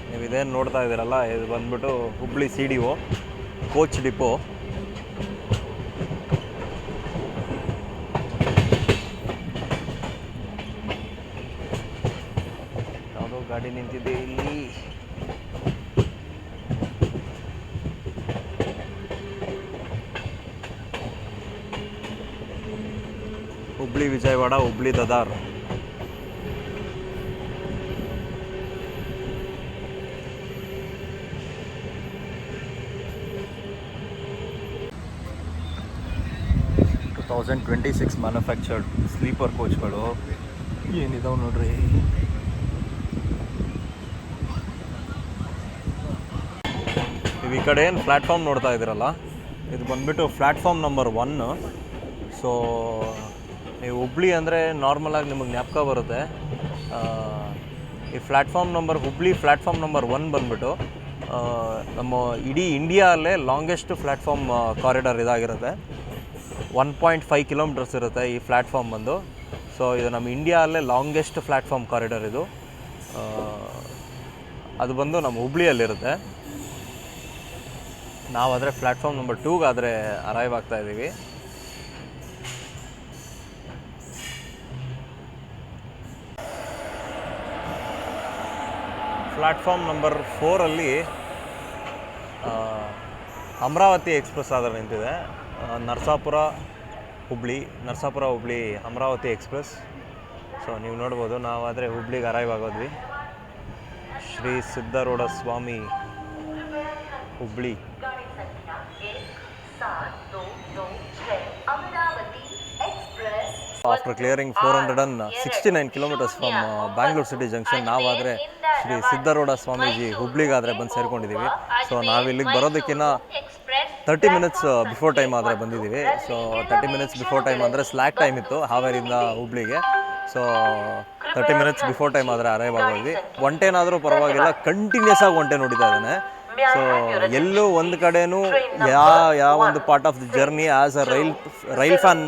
ನೀವು ಇದೇನು ನೋಡ್ತಾ ಇದ್ದೀರಲ್ಲ, ಇದು ಬಂದ್ಬಿಟ್ಟು ಹುಬ್ಳಿ CDO ಕೋಚ್ ಡಿಪೋ. ಯಾವುದೋ ಗಾಡಿ ನಿಂತಿದೆ ಇಲ್ಲಿ. Hubli Vijayawada, Hubli Dadar. To 2026 manufactured sleeper ಕೋಚ್ಗಳು ಏನಿದಾವೆ ನೋಡ್ರಿ. ನೀವು ಈ ಕಡೆ ಏನು ಪ್ಲ್ಯಾಟ್ಫಾರ್ಮ್ ನೋಡ್ತಾ ಇದ್ದೀರಲ್ಲ, ಇದು ಬಂದುಬಿಟ್ಟು ಪ್ಲ್ಯಾಟ್ಫಾರ್ಮ್ ನಂಬರ್ 1. ಸೊ ನೀವು ಹುಬ್ಳಿ ಅಂದರೆ ನಾರ್ಮಲಾಗಿ ನಿಮಗೆ ಜ್ಞಾಪಕ ಬರುತ್ತೆ. ಈ ಹುಬ್ಳಿ ಪ್ಲ್ಯಾಟ್ಫಾರ್ಮ್ ನಂಬರ್ 1 ಬಂದುಬಿಟ್ಟು ನಮ್ಮ ಇಡೀ ಇಂಡಿಯಾಲ್ಲೇ ಲಾಂಗೆಸ್ಟ್ ಪ್ಲ್ಯಾಟ್ಫಾರ್ಮ್ ಕಾರಿಡಾರ್ ಇದಾಗಿರುತ್ತೆ. 1.5 ಕಿಲೋಮೀಟರ್ಸ್ ಇರುತ್ತೆ ಈ ಪ್ಲ್ಯಾಟ್ಫಾರ್ಮ್ ಬಂದು. ಸೊ ಇದು ನಮ್ಮ ಇಂಡಿಯಾಲ್ಲೇ ಲಾಂಗೆಸ್ಟ್ ಪ್ಲ್ಯಾಟ್ಫಾರ್ಮ್ ಕಾರಿಡಾರ್ ಇದು. ಅದು ಬಂದು ನಮ್ಮ ಹುಬ್ಳಿಯಲ್ಲಿರುತ್ತೆ. ನಾವಾದರೆ ಪ್ಲ್ಯಾಟ್ಫಾರ್ಮ್ ನಂಬರ್ 2ಗಾದರೆ ಅರೈವ್ ಆಗ್ತಾ ಇದ್ದೀವಿ. ಪ್ಲ್ಯಾಟ್ಫಾರ್ಮ್ ನಂಬರ್ 4ಅಲ್ಲಿ ಅಮರಾವತಿ ಎಕ್ಸ್ಪ್ರೆಸ್ ಆದರೆ ನಿಂತಿದೆ. ನರಸಾಪುರ ಹುಬ್ಳಿ ಅಮರಾವತಿ ಎಕ್ಸ್ಪ್ರೆಸ್. ಸೊ ನೀವು ನೋಡ್ಬೋದು, ನಾವಾದರೆ ಹುಬ್ಳಿಗೆ ಅರೈವ್ ಆಗೋದ್ವಿ. Shri Siddharoodha Swami Hubli. After clearing 469 kilometres from Bangalore city junction, ನಾವಾದರೆ ಶ್ರೀ ಸಿದ್ಧಾರೂಢ ಸ್ವಾಮೀಜಿ ಹುಬ್ಳಿಗಾದರೆ ಬಂದು ಸೇರ್ಕೊಂಡಿದ್ದೀವಿ. ಸೊ ನಾವಿಲ್ಲಿಗೆ ಬರೋದಕ್ಕಿಂತ 30 ಮಿನಿಟ್ಸ್ ಬಿಫೋರ್ ಟೈಮ್ ಆದರೆ ಬಂದಿದ್ದೀವಿ. ಸೊ 30 ಮಿನಿಟ್ಸ್ ಬಿಫೋರ್ ಟೈಮ್ ಅಂದರೆ ಸ್ಲ್ಯಾಕ್ ಟೈಮ್ ಇತ್ತು ಹಾವೇರಿಯಿಂದ ಹುಬ್ಳಿಗೆ. ಸೊ 30 ಮಿನಿಟ್ಸ್ ಬಿಫೋರ್ ಟೈಮ್ ಆದರೆ ಅರೈವ್ ಆಗೋದ್ವಿ. ಒಂಟೇನಾದರೂ ಪರವಾಗಿಲ್ಲ, ಕಂಟಿನ್ಯೂಸ್ ಆಗಿ ಒಂಟೆ ನೋಡಿತಾ ಇದ್ದಾನೆ. ಸೊ ಎಲ್ಲೂ ಒಂದು ಕಡೆನೂ ಯಾವ ಒಂದು part of the journey as a rail fan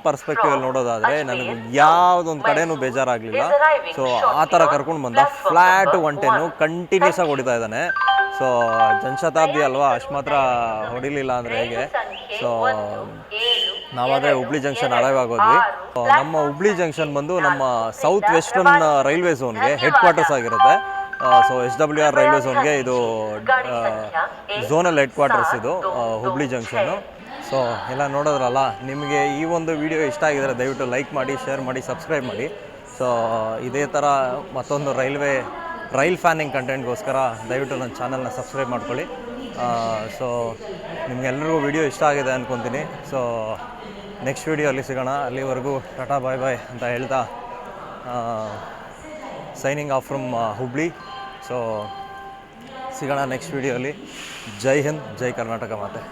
perspectively ನೋಡೋದಾದರೆ ನನಗೆ ಯಾವುದೊಂದು ಕಡೆನೂ ಬೇಜಾರಾಗಲಿಲ್ಲ. ಸೊ ಆ ಥರ ಕರ್ಕೊಂಡು ಬಂದ ಫ್ಲ್ಯಾಟ್ ಒಂಟೆನೂ ಕಂಟಿನ್ಯೂಸ್ ಆಗಿ ಹೊಡಿತಾ ಇದ್ದಾನೆ. ಸೊ ಜನಶತಾಬ್ದಿ ಅಲ್ವಾ, ಅಷ್ಟು ಮಾತ್ರ ಹೊಡಿಲಿಲ್ಲ ಅಂದರೆ ಹೇಗೆ. ಸೊ ನಾವಾದರೆ ಹುಬ್ಳಿ ಜಂಕ್ಷನ್ ಅರೈವ್ ಆಗೋದ್ವಿ. ನಮ್ಮ ಹುಬ್ಳಿ ಜಂಕ್ಷನ್ ಬಂದು ನಮ್ಮ ಸೌತ್ ವೆಸ್ಟರ್ನ್ ರೈಲ್ವೆ ಝೋನ್ಗೆ ಹೆಡ್ ಕ್ವಾರ್ಟರ್ಸ್ ಆಗಿರುತ್ತೆ. ಸೊ SWR ರೈಲ್ವೆ ಝೋನ್ಗೆ ಇದು ಝೋನಲ್ ಹೆಡ್ ಕ್ವಾರ್ಟರ್ಸ್ ಇದು ಹುಬ್ಳಿ ಜಂಕ್ಷನ್ನು. ಸೊ ಎಲ್ಲ ನೋಡೋದ್ರಲ್ಲ, ನಿಮಗೆ ಈ ಒಂದು ವಿಡಿಯೋ ಇಷ್ಟ ಆಗಿದರೆ ದಯವಿಟ್ಟು ಲೈಕ್ ಮಾಡಿ, ಶೇರ್ ಮಾಡಿ, ಸಬ್ಸ್ಕ್ರೈಬ್ ಮಾಡಿ. ಸೊ ಇದೇ ಥರ ಮತ್ತೊಂದು ರೈಲ್ ಫ್ಯಾನಿಂಗ್ ಕಂಟೆಂಟ್ಗೋಸ್ಕರ ದಯವಿಟ್ಟು ನನ್ನ ಚಾನಲ್ನ ಸಬ್ಸ್ಕ್ರೈಬ್ ಮಾಡ್ಕೊಳ್ಳಿ. ಸೊ ನಿಮಗೆಲ್ಲರಿಗೂ ವಿಡಿಯೋ ಇಷ್ಟ ಆಗಿದೆ ಅಂದ್ಕೊತೀನಿ. ಸೊ ನೆಕ್ಸ್ಟ್ ವಿಡಿಯೋಲ್ಲಿ ಸಿಗೋಣ. ಅಲ್ಲಿವರೆಗೂ ಟಾಟಾ ಬಾಯ್ ಬಾಯ್ ಅಂತ ಹೇಳ್ತಾ signing off from Hubli. So ಸಿಗೋಣ ನೆಕ್ಸ್ಟ್ ವಿಡಿಯೋಲಿ. ಜೈ ಹಿಂದ್, ಜೈ ಕರ್ನಾಟಕ ಮಾತೆ.